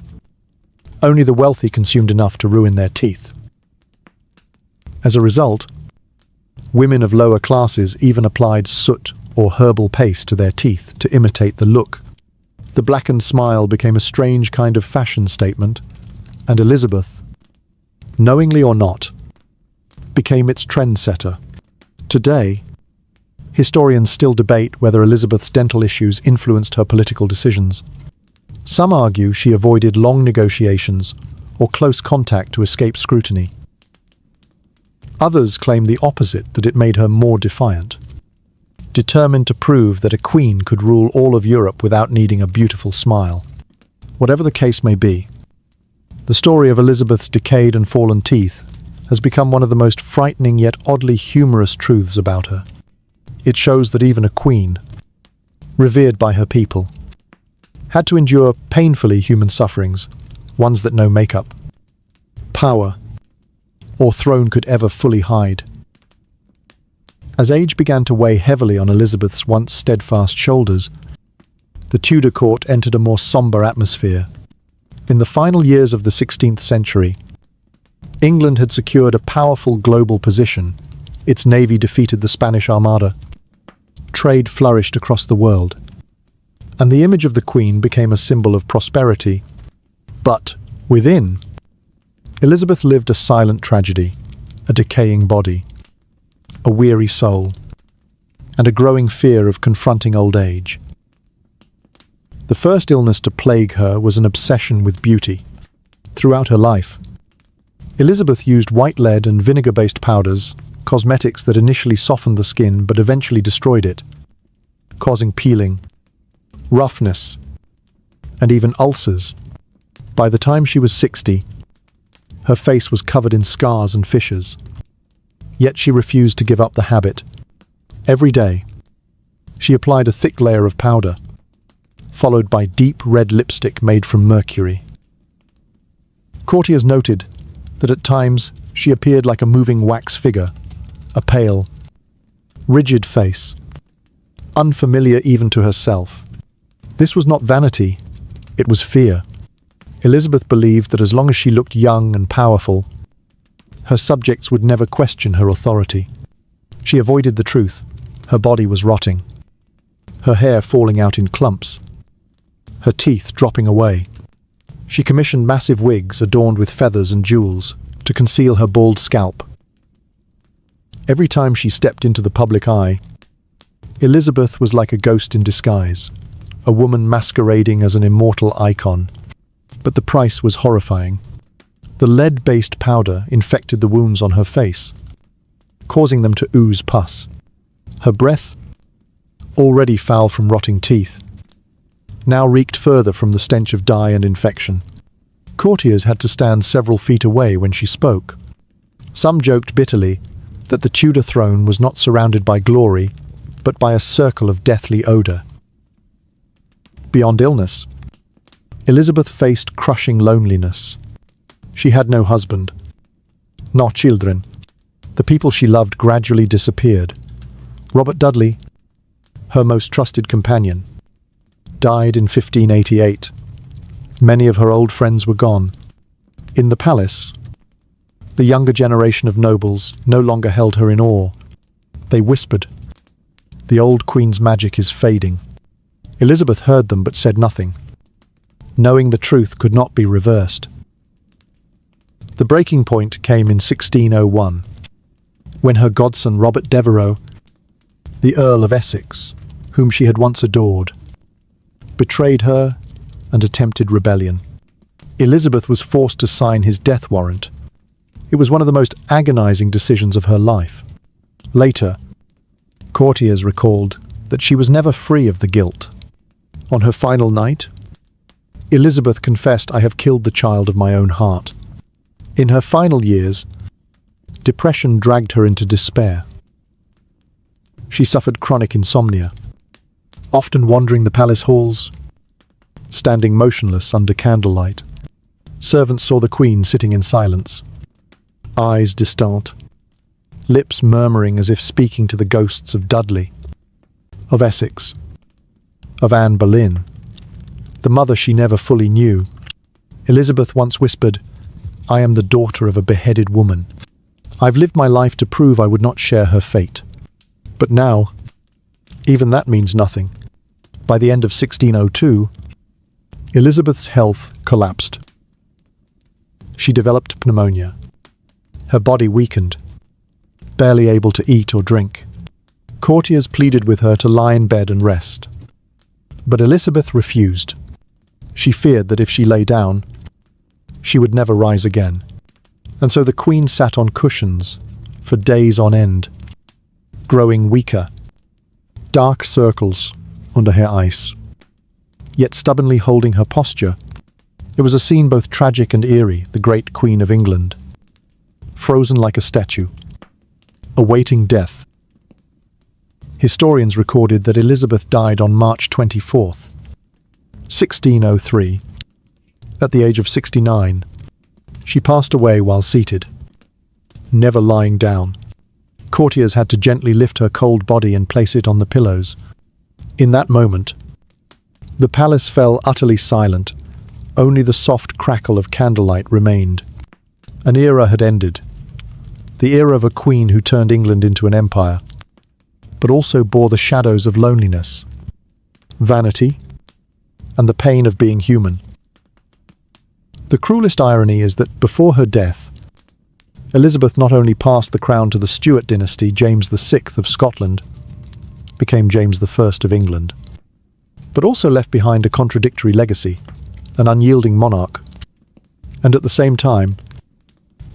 only the wealthy consumed enough to ruin their teeth. As a result, women of lower classes even applied soot or herbal paste to their teeth to imitate the look. The blackened smile became a strange kind of fashion statement, and Elizabeth, knowingly or not, became its trendsetter. Today, historians still debate whether Elizabeth's dental issues influenced her political decisions. Some argue she avoided long negotiations or close contact to escape scrutiny. Others claim the opposite, that it made her more defiant, determined to prove that a queen could rule all of Europe without needing a beautiful smile. Whatever the case may be, the story of Elizabeth's decayed and fallen teeth has become one of the most frightening yet oddly humorous truths about her. It shows that even a queen, revered by her people, had to endure painfully human sufferings, ones that no makeup, power, or throne could ever fully hide. As age began to weigh heavily on Elizabeth's once steadfast shoulders, the Tudor court entered a more sombre atmosphere. In the final years of the 16th century, England had secured a powerful global position. Its navy defeated the Spanish Armada. Trade flourished across the world, and the image of the Queen became a symbol of prosperity. But within, Elizabeth lived a silent tragedy, a decaying body, a weary soul, and a growing fear of confronting old age. The first illness to plague her was an obsession with beauty. Throughout her life, Elizabeth used white lead and vinegar-based powders, cosmetics that initially softened the skin but eventually destroyed it, causing peeling, roughness, and even ulcers. By the time she was 60, Her face was covered in scars and fissures. Yet she refused to give up the habit. Every day, she applied a thick layer of powder, followed by deep red lipstick made from mercury. Courtiers noted that at times she appeared like a moving wax figure, a pale, rigid face, unfamiliar even to herself. This was not vanity, it was fear. Elizabeth believed that as long as she looked young and powerful, her subjects would never question her authority. She avoided the truth. Her body was rotting, her hair falling out in clumps, her teeth dropping away. She commissioned massive wigs adorned with feathers and jewels to conceal her bald scalp. Every time she stepped into the public eye, Elizabeth was like a ghost in disguise, a woman masquerading as an immortal icon. But the price was horrifying. The lead-based powder infected the wounds on her face, causing them to ooze pus. Her breath, already foul from rotting teeth, now reeked further from the stench of dye and infection. Courtiers had to stand several feet away when she spoke. Some joked bitterly that the Tudor throne was not surrounded by glory, but by a circle of deathly odor. Beyond illness, Elizabeth faced crushing loneliness. She had no husband, nor children. The people she loved gradually disappeared. Robert Dudley, her most trusted companion, died in 1588. Many of her old friends were gone. In the palace, the younger generation of nobles no longer held her in awe. They whispered, "The old queen's magic is fading." Elizabeth heard them but said nothing, knowing the truth could not be reversed. The breaking point came in 1601, when her godson Robert Devereux, the Earl of Essex, whom she had once adored, betrayed her and attempted rebellion. Elizabeth was forced to sign his death warrant. It was one of the most agonizing decisions of her life. Later, courtiers recalled that she was never free of the guilt. On her final night, Elizabeth confessed, "I have killed the child of my own heart." In her final years, depression dragged her into despair. She suffered chronic insomnia, often wandering the palace halls, standing motionless under candlelight. Servants saw the queen sitting in silence, eyes distant, lips murmuring as if speaking to the ghosts of Dudley, of Essex, of Anne Boleyn, the mother she never fully knew. Elizabeth once whispered, "I am the daughter of a beheaded woman. I've lived my life to prove I would not share her fate." But now, even that means nothing. By the end of 1602, Elizabeth's health collapsed. She developed pneumonia. Her body weakened, barely able to eat or drink. Courtiers pleaded with her to lie in bed and rest. But Elizabeth refused. She feared that if she lay down, she would never rise again. And so the queen sat on cushions for days on end, growing weaker, dark circles under her eyes, yet stubbornly holding her posture. It was a scene both tragic and eerie, the great Queen of England, frozen like a statue, awaiting death. Historians recorded that Elizabeth died on March 24th, 1603. At the age of 69, she passed away while seated, never lying down. Courtiers had to gently lift her cold body and place it on the pillows. In that moment, the palace fell utterly silent. Only the soft crackle of candlelight remained. An era had ended, the era of a queen who turned England into an empire, but also bore the shadows of loneliness, vanity, and the pain of being human. The cruelest irony is that before her death, Elizabeth not only passed the crown to the Stuart dynasty, James VI of Scotland became James I of England, but also left behind a contradictory legacy, an unyielding monarch, and at the same time,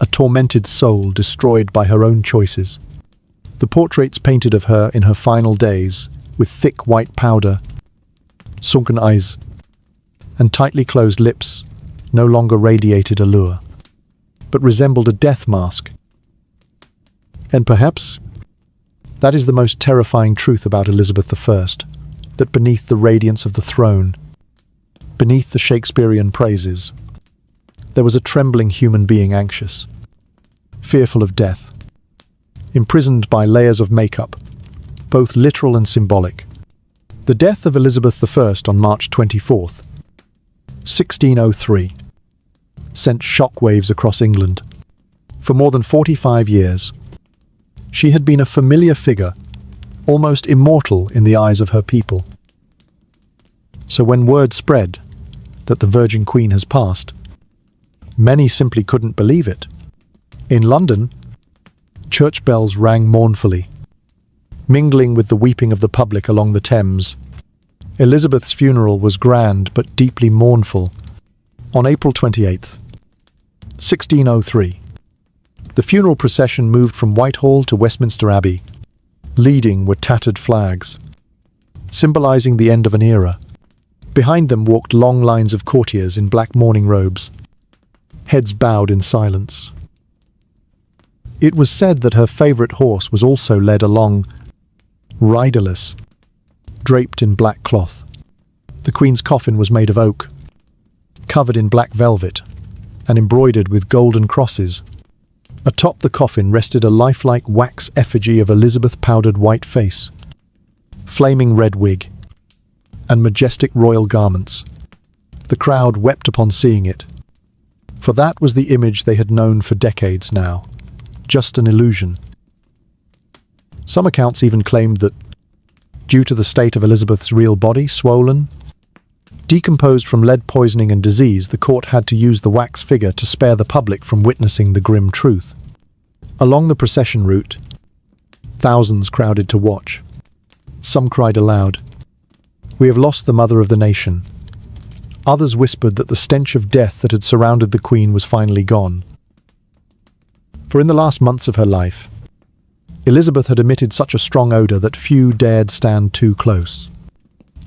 a tormented soul destroyed by her own choices. The portraits painted of her in her final days, with thick white powder, sunken eyes, and tightly closed lips, no longer radiated allure. but resembled a death mask. And perhaps that is the most terrifying truth about Elizabeth I, that beneath the radiance of the throne, beneath the Shakespearean praises, there was a trembling human being, anxious, fearful of death, imprisoned by layers of makeup, both literal and symbolic. The death of Elizabeth I on March 24th, 1603, sent shockwaves across England. For more than 45 years, she had been a familiar figure, almost immortal in the eyes of her people. So when word spread that the Virgin Queen has passed, many simply couldn't believe it. In London, church bells rang mournfully, mingling with the weeping of the public along the Thames. Elizabeth's funeral was grand but deeply mournful. On April 28th, 1603, the funeral procession moved from Whitehall to Westminster Abbey. Leading were tattered flags, symbolizing the end of an era. Behind them walked long lines of courtiers in black mourning robes, heads bowed in silence. It was said that her favorite horse was also led along, riderless, draped in black cloth. The Queen's coffin was made of oak, covered in black velvet, and embroidered with golden crosses. Atop the coffin rested a lifelike wax effigy of Elizabeth's powdered white face, flaming red wig, and majestic royal garments. The crowd wept upon seeing it, for that was the image they had known for decades now, just an illusion. Some accounts even claimed that, due to the state of Elizabeth's real body, swollen, decomposed from lead poisoning and disease, the court had to use the wax figure to spare the public from witnessing the grim truth. Along the procession route, thousands crowded to watch. Some cried aloud, "We have lost the mother of the nation." Others whispered that the stench of death that had surrounded the Queen was finally gone. For in the last months of her life, Elizabeth had emitted such a strong odour that few dared stand too close.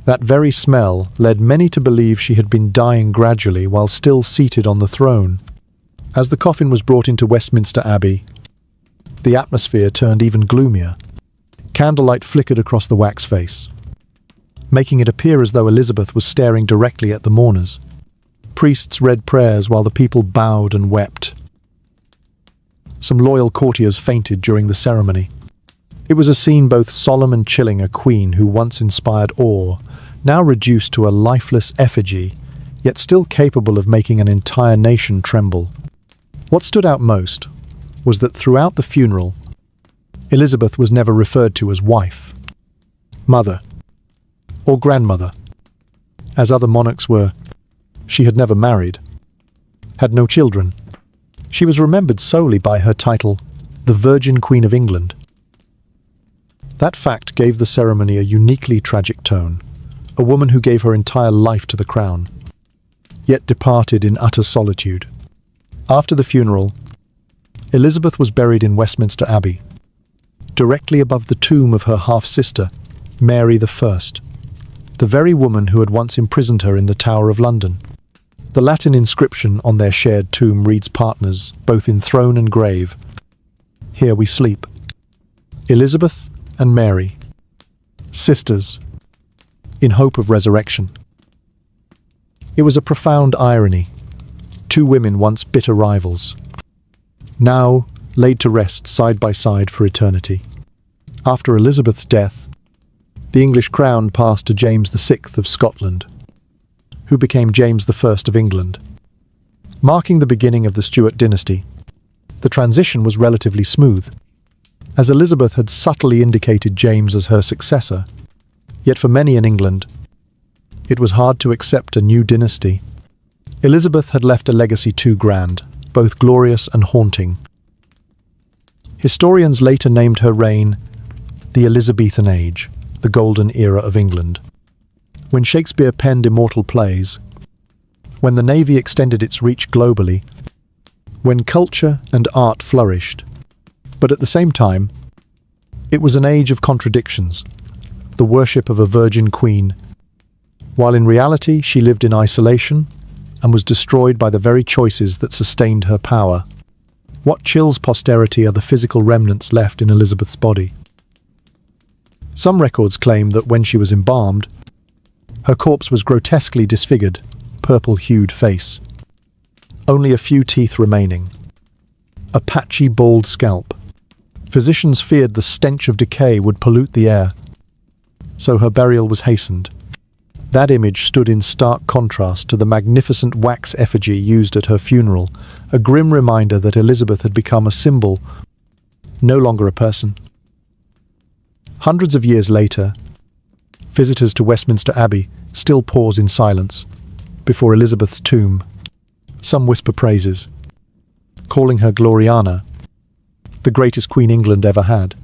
That very smell led many to believe she had been dying gradually while still seated on the throne. As the coffin was brought into Westminster Abbey, the atmosphere turned even gloomier. Candlelight flickered across the wax face, making it appear as though Elizabeth was staring directly at the mourners. Priests read prayers while the people bowed and wept. Some loyal courtiers fainted during the ceremony. It was a scene both solemn and chilling, a queen who once inspired awe, now reduced to a lifeless effigy, yet still capable of making an entire nation tremble. What stood out most was that throughout the funeral, Elizabeth was never referred to as wife, mother, or grandmother. As other monarchs were, she had never married, had no children. She was remembered solely by her title, the Virgin Queen of England. That fact gave the ceremony a uniquely tragic tone, a woman who gave her entire life to the crown, yet departed in utter solitude. After the funeral, Elizabeth was buried in Westminster Abbey, directly above the tomb of her half-sister, Mary I, the very woman who had once imprisoned her in the Tower of London. The Latin inscription on their shared tomb reads "Partners, both in throne and grave. Here we sleep. Elizabeth and Mary, sisters, in hope of resurrection." It was a profound irony. Two women once bitter rivals, now laid to rest side by side for eternity. After Elizabeth's death, the English crown passed to James VI of Scotland, who became James I of England. Marking the beginning of the Stuart dynasty, the transition was relatively smooth, as Elizabeth had subtly indicated James as her successor. Yet for many in England, it was hard to accept a new dynasty. Elizabeth had left a legacy too grand, both glorious and haunting. Historians later named her reign the Elizabethan Age, the golden era of England. When Shakespeare penned immortal plays, when the Navy extended its reach globally, when culture and art flourished. But at the same time, it was an age of contradictions, the worship of a virgin queen, while in reality she lived in isolation and was destroyed by the very choices that sustained her power. What chills posterity are the physical remnants left in Elizabeth's body. Some records claim that when she was embalmed, her corpse was grotesquely disfigured, purple-hued face. Only a few teeth remaining. A patchy, bald scalp. Physicians feared the stench of decay would pollute the air, so her burial was hastened. That image stood in stark contrast to the magnificent wax effigy used at her funeral, a grim reminder that Elizabeth had become a symbol, no longer a person. Hundreds of years later, visitors to Westminster Abbey still pause in silence before Elizabeth's tomb. Some whisper praises, calling her Gloriana, the greatest Queen England ever had.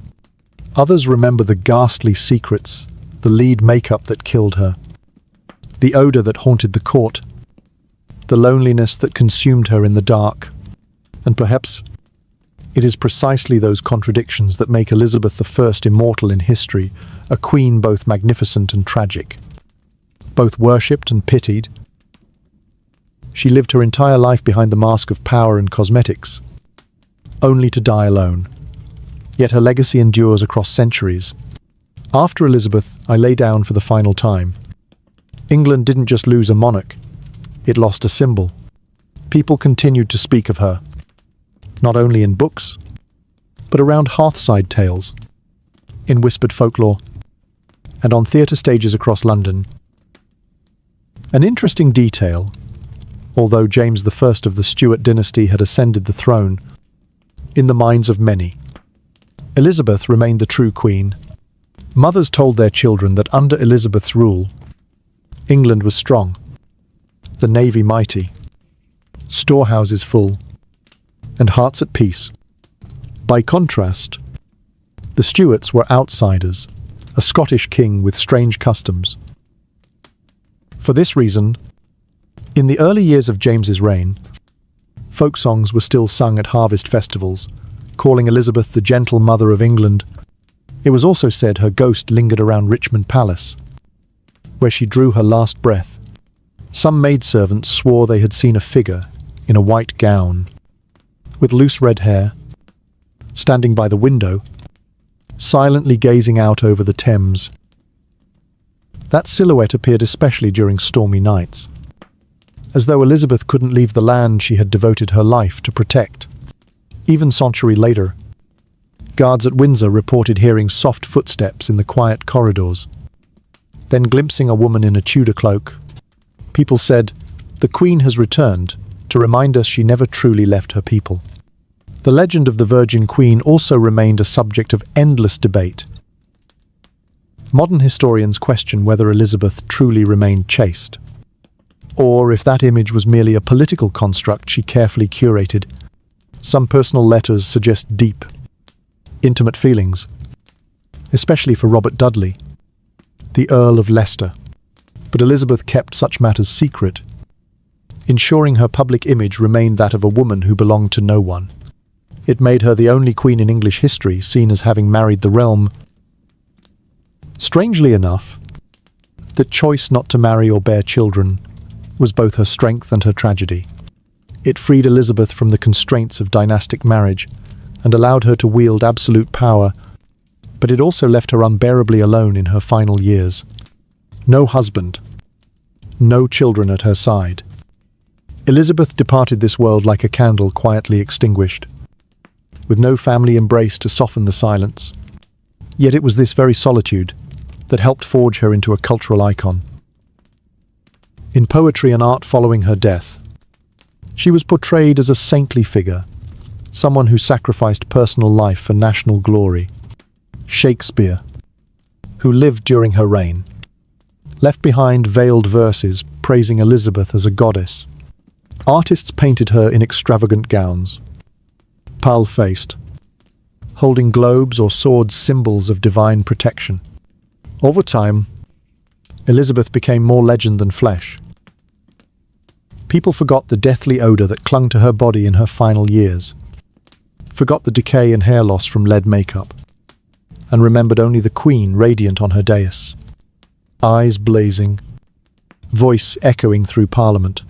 Others remember the ghastly secrets, the lead makeup that killed her, the odour that haunted the court, the loneliness that consumed her in the dark. And perhaps it is precisely those contradictions that make Elizabeth I immortal in history, a queen both magnificent and tragic, both worshipped and pitied. She lived her entire life behind the mask of power and cosmetics, only to die alone. Yet her legacy endures across centuries. After Elizabeth, I lay down for the final time. England didn't just lose a monarch, it lost a symbol. People continued to speak of her, not only in books, but around hearthside tales, in whispered folklore, and on theatre stages across London. An interesting detail, although James I of the Stuart dynasty had ascended the throne, in the minds of many, Elizabeth remained the true queen. Mothers told their children that under Elizabeth's rule, England was strong, the navy mighty, storehouses full, and hearts at peace. By contrast, the Stuarts were outsiders, a Scottish king with strange customs. For this reason, in the early years of James's reign, folk songs were still sung at harvest festivals, calling Elizabeth the gentle mother of England. It was also said her ghost lingered around Richmond Palace, where she drew her last breath. Some maidservants swore they had seen a figure in a white gown, with loose red hair, standing by the window, silently gazing out over the Thames. That silhouette appeared especially during stormy nights, as though Elizabeth couldn't leave the land she had devoted her life to protect. Even a century later, guards at Windsor reported hearing soft footsteps in the quiet corridors. Then glimpsing a woman in a Tudor cloak, people said, "The Queen has returned," to remind us she never truly left her people. The legend of the Virgin Queen also remained a subject of endless debate. Modern historians question whether Elizabeth truly remained chaste, or if that image was merely a political construct she carefully curated. Some personal letters suggest deep, intimate feelings, especially for Robert Dudley, the Earl of Leicester. But Elizabeth kept such matters secret, ensuring her public image remained that of a woman who belonged to no one. It made her the only queen in English history seen as having married the realm. Strangely enough, the choice not to marry or bear children was both her strength and her tragedy. It freed Elizabeth from the constraints of dynastic marriage and allowed her to wield absolute power, but it also left her unbearably alone in her final years. No husband, no children at her side. Elizabeth departed this world like a candle quietly extinguished, with no family embrace to soften the silence. Yet it was this very solitude that helped forge her into a cultural icon. In poetry and art following her death, she was portrayed as a saintly figure, someone who sacrificed personal life for national glory. Shakespeare, who lived during her reign, left behind veiled verses praising Elizabeth as a goddess. Artists painted her in extravagant gowns, pale-faced, holding globes or swords, symbols of divine protection. Over time, Elizabeth became more legend than flesh. People forgot the deathly odour that clung to her body in her final years, forgot the decay and hair loss from lead makeup, and remembered only the Queen radiant on her dais, eyes blazing, voice echoing through Parliament.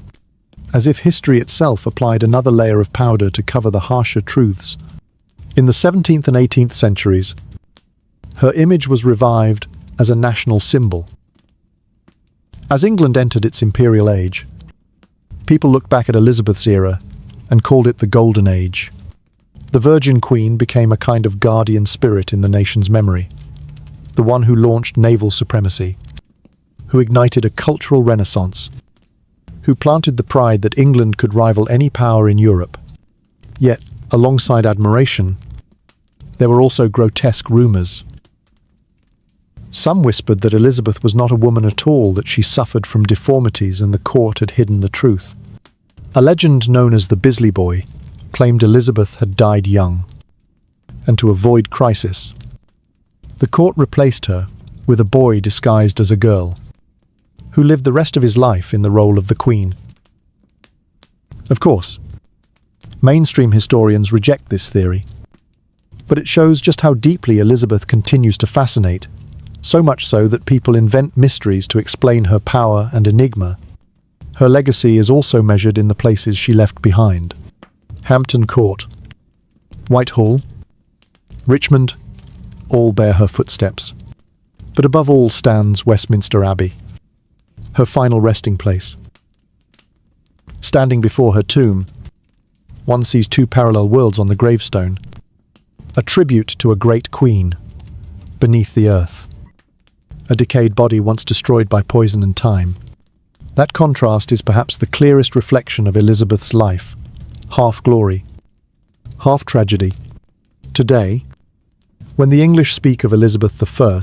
as if history itself applied another layer of powder to cover the harsher truths. In the 17th and 18th centuries, her image was revived as a national symbol. As England entered its imperial age, people looked back at Elizabeth's era and called it the Golden Age. The Virgin Queen became a kind of guardian spirit in the nation's memory, the one who launched naval supremacy, who ignited a cultural renaissance, who planted the pride that England could rival any power in Europe. Yet, alongside admiration, there were also grotesque rumours. Some whispered that Elizabeth was not a woman at all, that she suffered from deformities and the court had hidden the truth. A legend known as the Bisley Boy claimed Elizabeth had died young, and to avoid crisis, the court replaced her with a boy disguised as a girl, who lived the rest of his life in the role of the Queen. Of course, mainstream historians reject this theory, but it shows just how deeply Elizabeth continues to fascinate, so much so that people invent mysteries to explain her power and enigma. Her legacy is also measured in the places she left behind. Hampton Court, Whitehall, Richmond, all bear her footsteps. But above all stands Westminster Abbey, her final resting place. Standing before her tomb, one sees two parallel worlds on the gravestone, a tribute to a great queen beneath the earth, a decayed body once destroyed by poison and time. That contrast is perhaps the clearest reflection of Elizabeth's life, half glory, half tragedy. Today, when the English speak of Elizabeth I,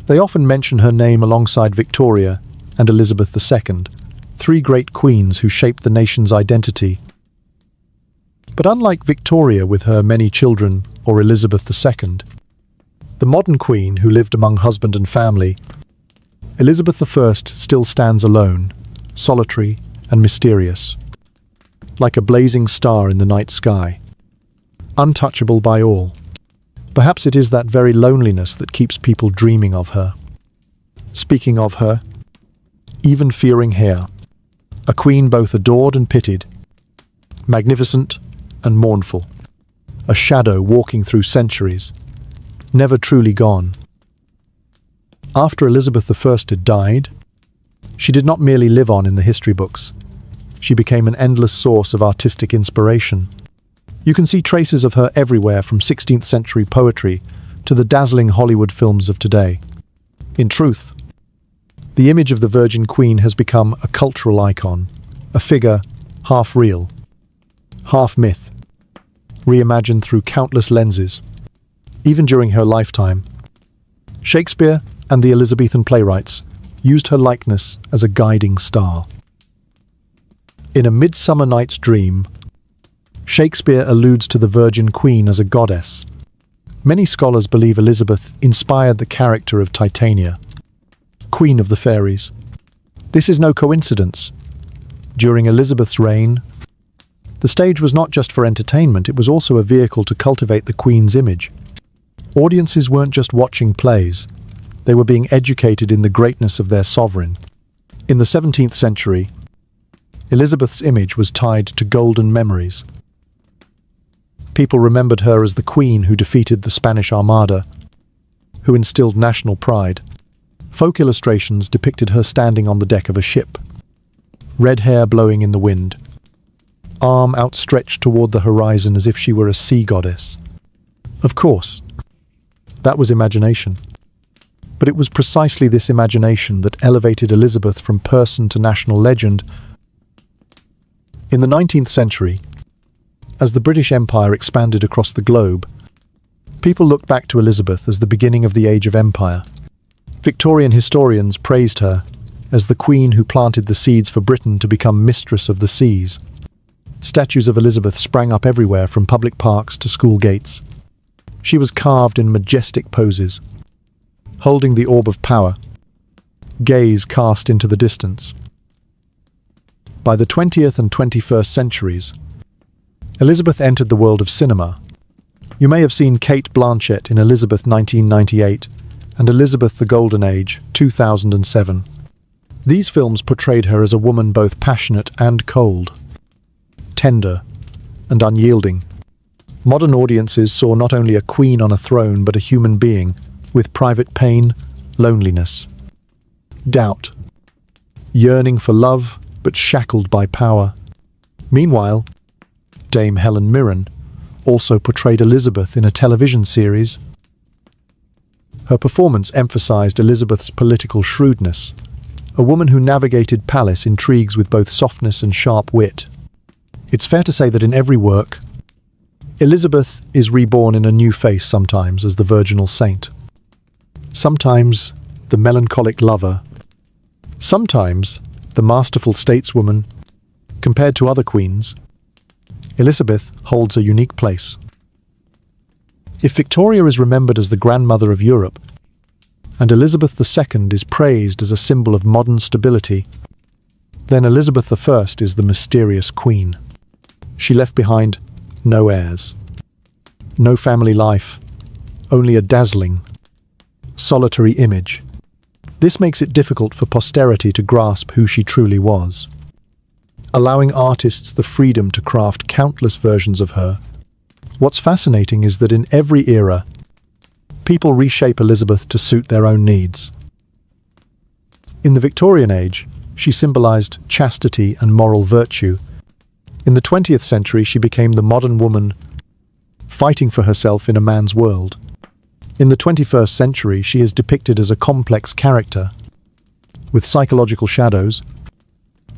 they often mention her name alongside Victoria and Elizabeth II, three great queens who shaped the nation's identity. But unlike Victoria with her many children or Elizabeth II, the modern queen who lived among husband and family, Elizabeth I still stands alone, solitary and mysterious, like a blazing star in the night sky, untouchable by all. Perhaps it is that very loneliness that keeps people dreaming of her, speaking of her, even fearing her, a queen both adored and pitied, magnificent and mournful, a shadow walking through centuries, never truly gone. After Elizabeth I had died, she did not merely live on in the history books. She became an endless source of artistic inspiration. You can see traces of her everywhere, from 16th century poetry to the dazzling Hollywood films of today. In truth, the image of the Virgin Queen has become a cultural icon, a figure half real, half myth, reimagined through countless lenses. Even during her lifetime, Shakespeare and the Elizabethan playwrights used her likeness as a guiding star. In A Midsummer Night's Dream, Shakespeare alludes to the Virgin Queen as a goddess. Many scholars believe Elizabeth inspired the character of Titania, Queen of the Fairies. This is no coincidence. During Elizabeth's reign, the stage was not just for entertainment, it was also a vehicle to cultivate the Queen's image. Audiences weren't just watching plays, they were being educated in the greatness of their sovereign. In the 17th century, Elizabeth's image was tied to golden memories. People remembered her as the queen who defeated the Spanish Armada, who instilled national pride. Folk illustrations depicted her standing on the deck of a ship, red hair blowing in the wind, arm outstretched toward the horizon as if she were a sea goddess. Of course, that was imagination. But it was precisely this imagination that elevated Elizabeth from person to national legend. In the 19th century, as the British Empire expanded across the globe, people looked back to Elizabeth as the beginning of the Age of Empire. Victorian historians praised her as the queen who planted the seeds for Britain to become mistress of the seas. Statues of Elizabeth sprang up everywhere, from public parks to school gates. She was carved in majestic poses, holding the orb of power, gaze cast into the distance. By the 20th and 21st centuries, Elizabeth entered the world of cinema. You may have seen Kate Blanchett in Elizabeth 1998 and Elizabeth the Golden Age 2007. These films portrayed her as a woman both passionate and cold, tender and unyielding. Modern audiences saw not only a queen on a throne, but a human being with private pain, loneliness, doubt, yearning for love, but shackled by power. Meanwhile, Dame Helen Mirren also portrayed Elizabeth in a television series. Her performance emphasized Elizabeth's political shrewdness, a woman who navigated palace intrigues with both softness and sharp wit. It's fair to say that in every work, Elizabeth is reborn in a new face, sometimes as the virginal saint, sometimes the melancholic lover, sometimes the masterful stateswoman. Compared to other queens, Elizabeth holds a unique place. If Victoria is remembered as the grandmother of Europe, and Elizabeth II is praised as a symbol of modern stability, then Elizabeth I is the mysterious queen. She left behind no heirs, no family life, only a dazzling, solitary image. This makes it difficult for posterity to grasp who she truly was, allowing artists the freedom to craft countless versions of her. What's fascinating is that in every era, people reshape Elizabeth to suit their own needs. In the Victorian age, she symbolized chastity and moral virtue. In the 20th century, she became the modern woman fighting for herself in a man's world. In the 21st century, she is depicted as a complex character with psychological shadows,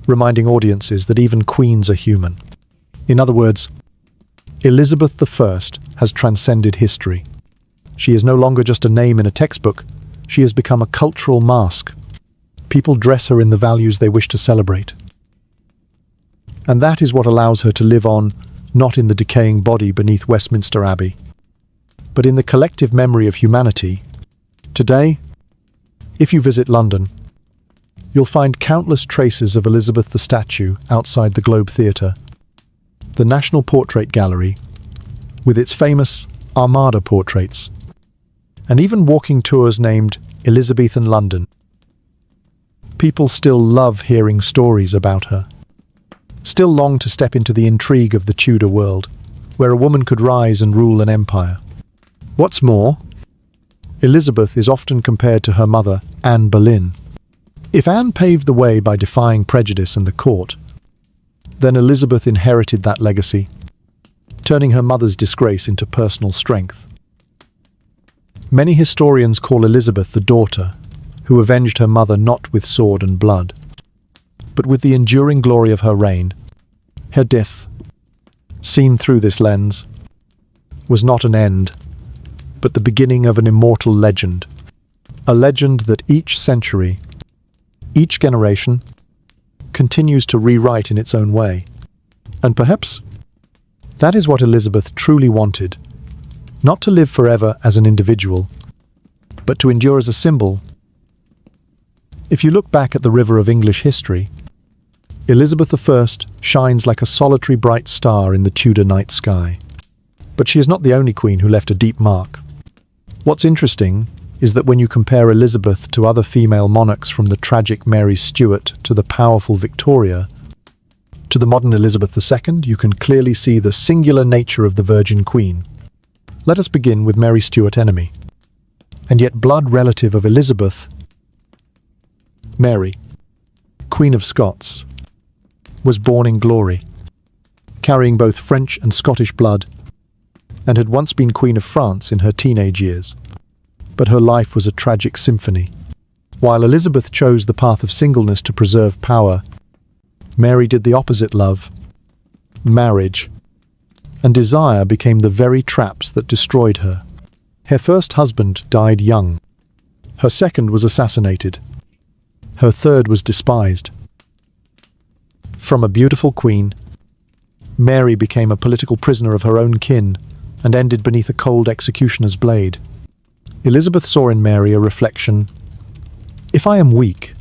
reminding audiences that even queens are human. In other words, Elizabeth I has transcended history. She is no longer just a name in a textbook. She has become a cultural mask. People dress her in the values they wish to celebrate. And that is what allows her to live on, not in the decaying body beneath Westminster Abbey, but in the collective memory of humanity. Today, if you visit London, you'll find countless traces of Elizabeth the statue outside the Globe Theatre, the National Portrait Gallery, with its famous Armada portraits, and even walking tours named Elizabethan London. People still love hearing stories about her, still long to step into the intrigue of the Tudor world, where a woman could rise and rule an empire. What's more, Elizabeth is often compared to her mother, Anne Boleyn. If Anne paved the way by defying prejudice and the court, then Elizabeth inherited that legacy, turning her mother's disgrace into personal strength. Many historians call Elizabeth the daughter who avenged her mother not with sword and blood, but with the enduring glory of her reign. Her death, seen through this lens, was not an end, but the beginning of an immortal legend, a legend that each century, each generation, continues to rewrite in its own way. And perhaps that is what Elizabeth truly wanted, not to live forever as an individual, but to endure as a symbol. If you look back at the river of English history, Elizabeth I shines like a solitary bright star in the Tudor night sky. But she is not the only queen who left a deep mark. What's interesting is that when you compare Elizabeth to other female monarchs, from the tragic Mary Stuart to the powerful Victoria, to the modern Elizabeth II, you can clearly see the singular nature of the Virgin Queen. Let us begin with Mary Stuart, enemy, and yet blood relative of Elizabeth. Mary, Queen of Scots, was born in glory, carrying both French and Scottish blood, and had once been Queen of France in her teenage years. But her life was a tragic symphony. While Elizabeth chose the path of singleness to preserve power, Mary did the opposite. Love, marriage, and desire became the very traps that destroyed her. Her first husband died young. Her second was assassinated. Her third was despised. From a beautiful queen, Mary became a political prisoner of her own kin and ended beneath a cold executioner's blade. Elizabeth saw in Mary a reflection. If I am weak,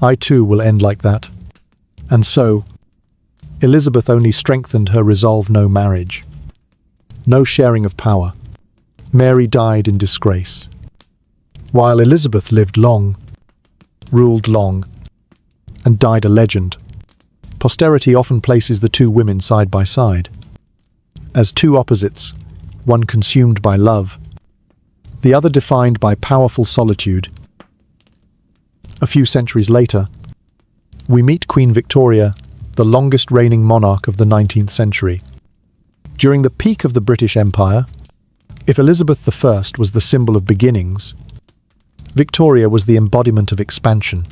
I too will end like that. And so, Elizabeth only strengthened her resolve: no marriage, no sharing of power. Mary died in disgrace, while Elizabeth lived long, ruled long, and died a legend. Posterity often places the two women side by side, as two opposites, one consumed by love, the other defined by powerful solitude. A few centuries later, we meet Queen Victoria, the longest reigning monarch of the 19th century. During the peak of the British Empire, if Elizabeth I was the symbol of beginnings, Victoria was the embodiment of expansion.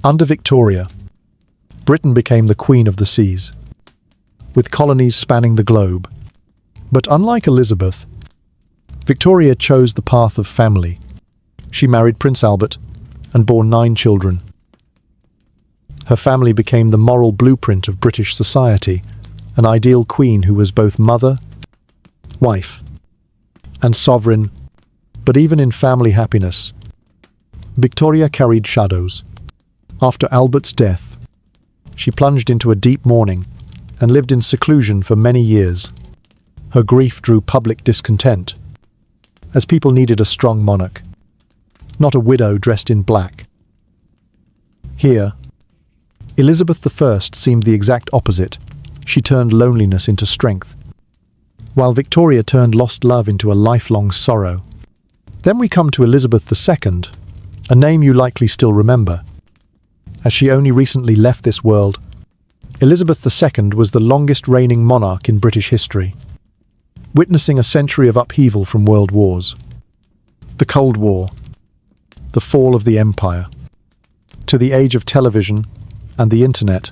Under Victoria, Britain became the queen of the seas, with colonies spanning the globe. But unlike Elizabeth, Victoria chose the path of family. She married Prince Albert and bore 9 children. Her family became the moral blueprint of British society, an ideal queen who was both mother, wife, and sovereign. But even in family happiness, Victoria carried shadows. After Albert's death, she plunged into a deep mourning and lived in seclusion for many years. Her grief drew public discontent, as people needed a strong monarch, not a widow dressed in black. Here, Elizabeth I seemed the exact opposite. She turned loneliness into strength, while Victoria turned lost love into a lifelong sorrow. Then we come to Elizabeth II, a name you likely still remember, as she only recently left this world. Elizabeth II was the longest reigning monarch in British history, witnessing a century of upheaval from world wars, the Cold War, the fall of the empire, to the age of television and the internet.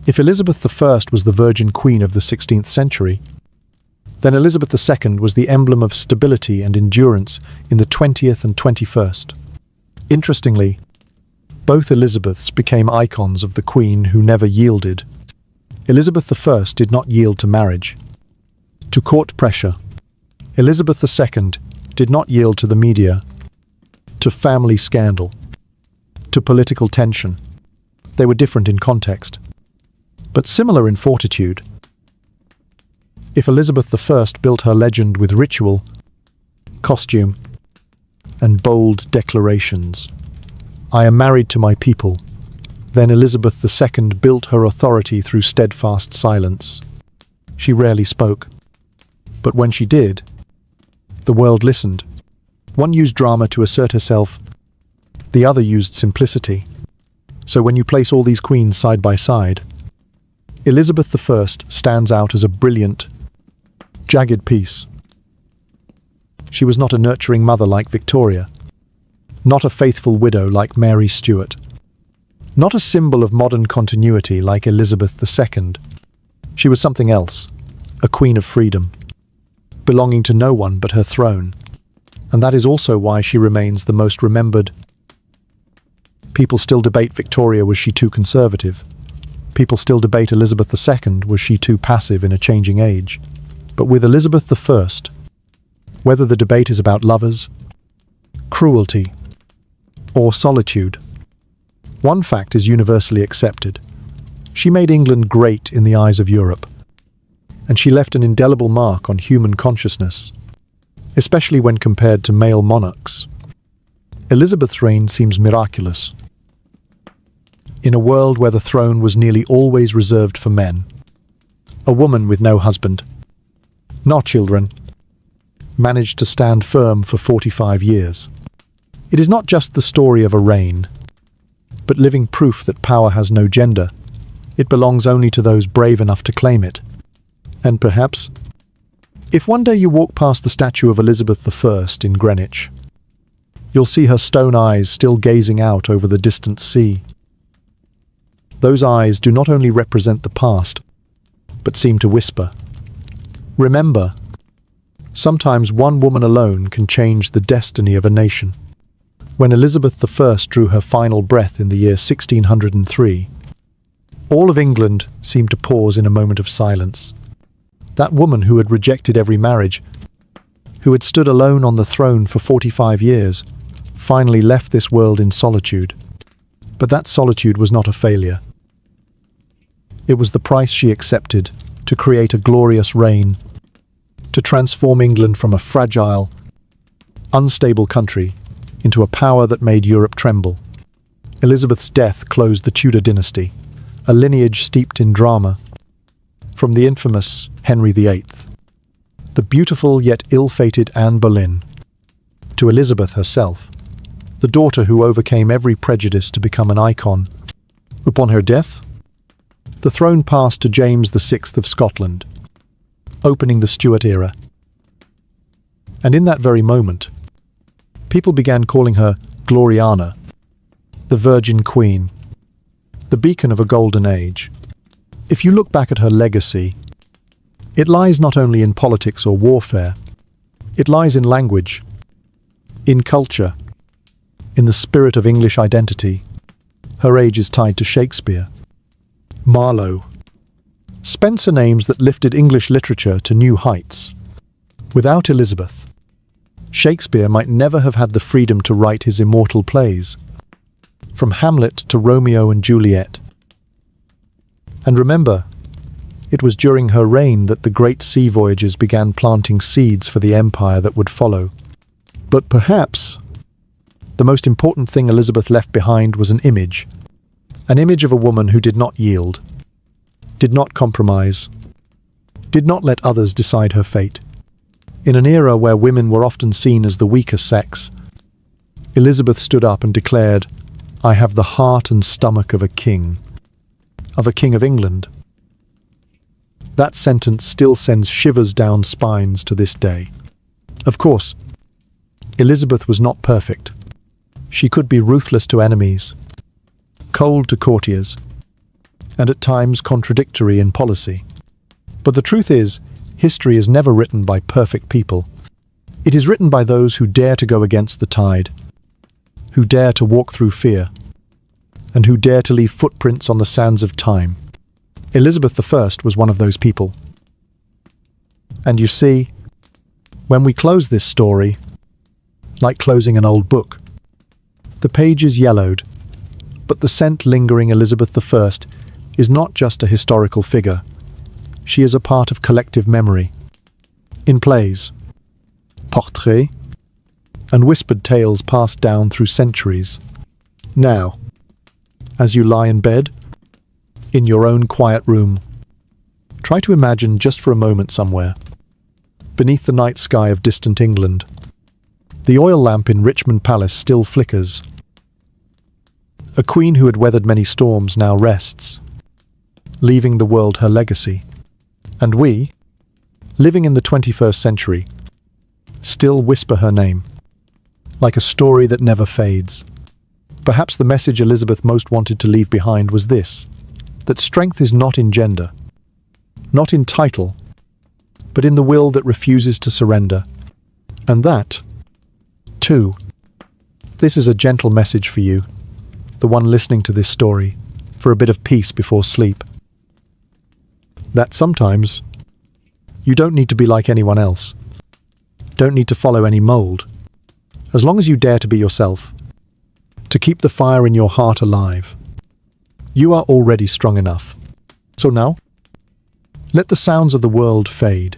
If Elizabeth I was the Virgin Queen of the 16th century, then Elizabeth II was the emblem of stability and endurance in the 20th and 21st. Interestingly, both Elizabeths became icons of the queen who never yielded. Elizabeth I did not yield to marriage, to court pressure. Elizabeth II did not yield to the media, to family scandal, to political tension. They were different in context, but similar in fortitude. If Elizabeth I built her legend with ritual, costume, and bold declarations, "I am married to my people," then Elizabeth II built her authority through steadfast silence. She rarely spoke, but when she did, the world listened. One used drama to assert herself, the other used simplicity. So when you place all these queens side by side, Elizabeth I stands out as a brilliant, jagged piece. She was not a nurturing mother like Victoria, not a faithful widow like Mary Stuart, not a symbol of modern continuity like Elizabeth II. She was something else, a queen of freedom, belonging to no one but her throne. And that is also why she remains the most remembered. People still debate Victoria, was she too conservative? People still debate Elizabeth II, was she too passive in a changing age? But with Elizabeth I, whether the debate is about lovers, cruelty, or solitude, one fact is universally accepted. She made England great in the eyes of Europe, and she left an indelible mark on human consciousness, especially when compared to male monarchs. Elizabeth's reign seems miraculous. In a world where the throne was nearly always reserved for men, a woman with no husband, no children, managed to stand firm for 45 years. It is not just the story of a reign, but living proof that power has no gender. It belongs only to those brave enough to claim it. And perhaps, if one day you walk past the statue of Elizabeth I in Greenwich, you'll see her stone eyes still gazing out over the distant sea. Those eyes do not only represent the past, but seem to whisper, "Remember." Sometimes one woman alone can change the destiny of a nation. When Elizabeth I drew her final breath in the year 1603, all of England seemed to pause in a moment of silence. That woman who had rejected every marriage, who had stood alone on the throne for 45 years, finally left this world in solitude. But that solitude was not a failure. It was the price she accepted to create a glorious reign, to transform England from a fragile, unstable country into a power that made Europe tremble. Elizabeth's death closed the Tudor dynasty, a lineage steeped in drama. From the infamous Henry VIII, the beautiful yet ill-fated Anne Boleyn, to Elizabeth herself, the daughter who overcame every prejudice to become an icon. Upon her death, the throne passed to James VI of Scotland, opening the Stuart era. And in that very moment, people began calling her Gloriana, the Virgin Queen, the beacon of a golden age. If you look back at her legacy, it lies not only in politics or warfare, it lies in language, in culture, in the spirit of English identity. Her age is tied to Shakespeare, Marlowe, Spenser, names that lifted English literature to new heights. Without Elizabeth, Shakespeare might never have had the freedom to write his immortal plays, from Hamlet to Romeo and Juliet. And remember, it was during her reign that the great sea voyages began planting seeds for the empire that would follow. But perhaps the most important thing Elizabeth left behind was an image of a woman who did not yield, did not compromise, did not let others decide her fate. In an era where women were often seen as the weaker sex, Elizabeth stood up and declared, "I have the heart and stomach of a king of England." That sentence still sends shivers down spines to this day. Of course, Elizabeth was not perfect. She could be ruthless to enemies, cold to courtiers, and at times contradictory in policy. But the truth is, history is never written by perfect people. It is written by those who dare to go against the tide, who dare to walk through fear, and who dare to leave footprints on the sands of time. Elizabeth I was one of those people. And you see, when we close this story, like closing an old book, the page is yellowed, but the scent lingering Elizabeth I is not just a historical figure. She is a part of collective memory. In plays, portraits, and whispered tales passed down through centuries. Now, as you lie in bed, in your own quiet room, try to imagine just for a moment somewhere, beneath the night sky of distant England, the oil lamp in Richmond Palace still flickers. A queen who had weathered many storms now rests, leaving the world her legacy. And we, living in the 21st century, still whisper her name, like a story that never fades. Perhaps the message Elizabeth most wanted to leave behind was this: that strength is not in gender, not in title, but in the will that refuses to surrender. And that, too, this is a gentle message for you, the one listening to this story, for a bit of peace before sleep. That sometimes, you don't need to be like anyone else, don't need to follow any mold, as long as you dare to be yourself, to keep the fire in your heart alive. You are already strong enough. So now, let the sounds of the world fade.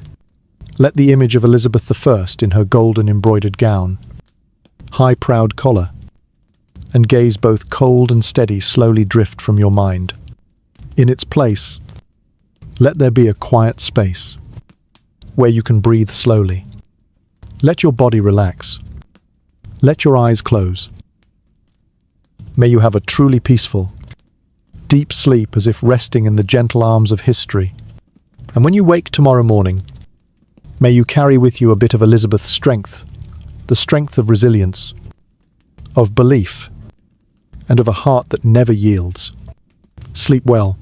Let the image of Elizabeth I in her golden embroidered gown, high proud collar, and gaze both cold and steady slowly drift from your mind. In its place, let there be a quiet space, where you can breathe slowly. Let your body relax. Let your eyes close. May you have a truly peaceful, deep sleep as if resting in the gentle arms of history. And when you wake tomorrow morning, may you carry with you a bit of Elizabeth's strength, the strength of resilience, of belief, and of a heart that never yields. Sleep well.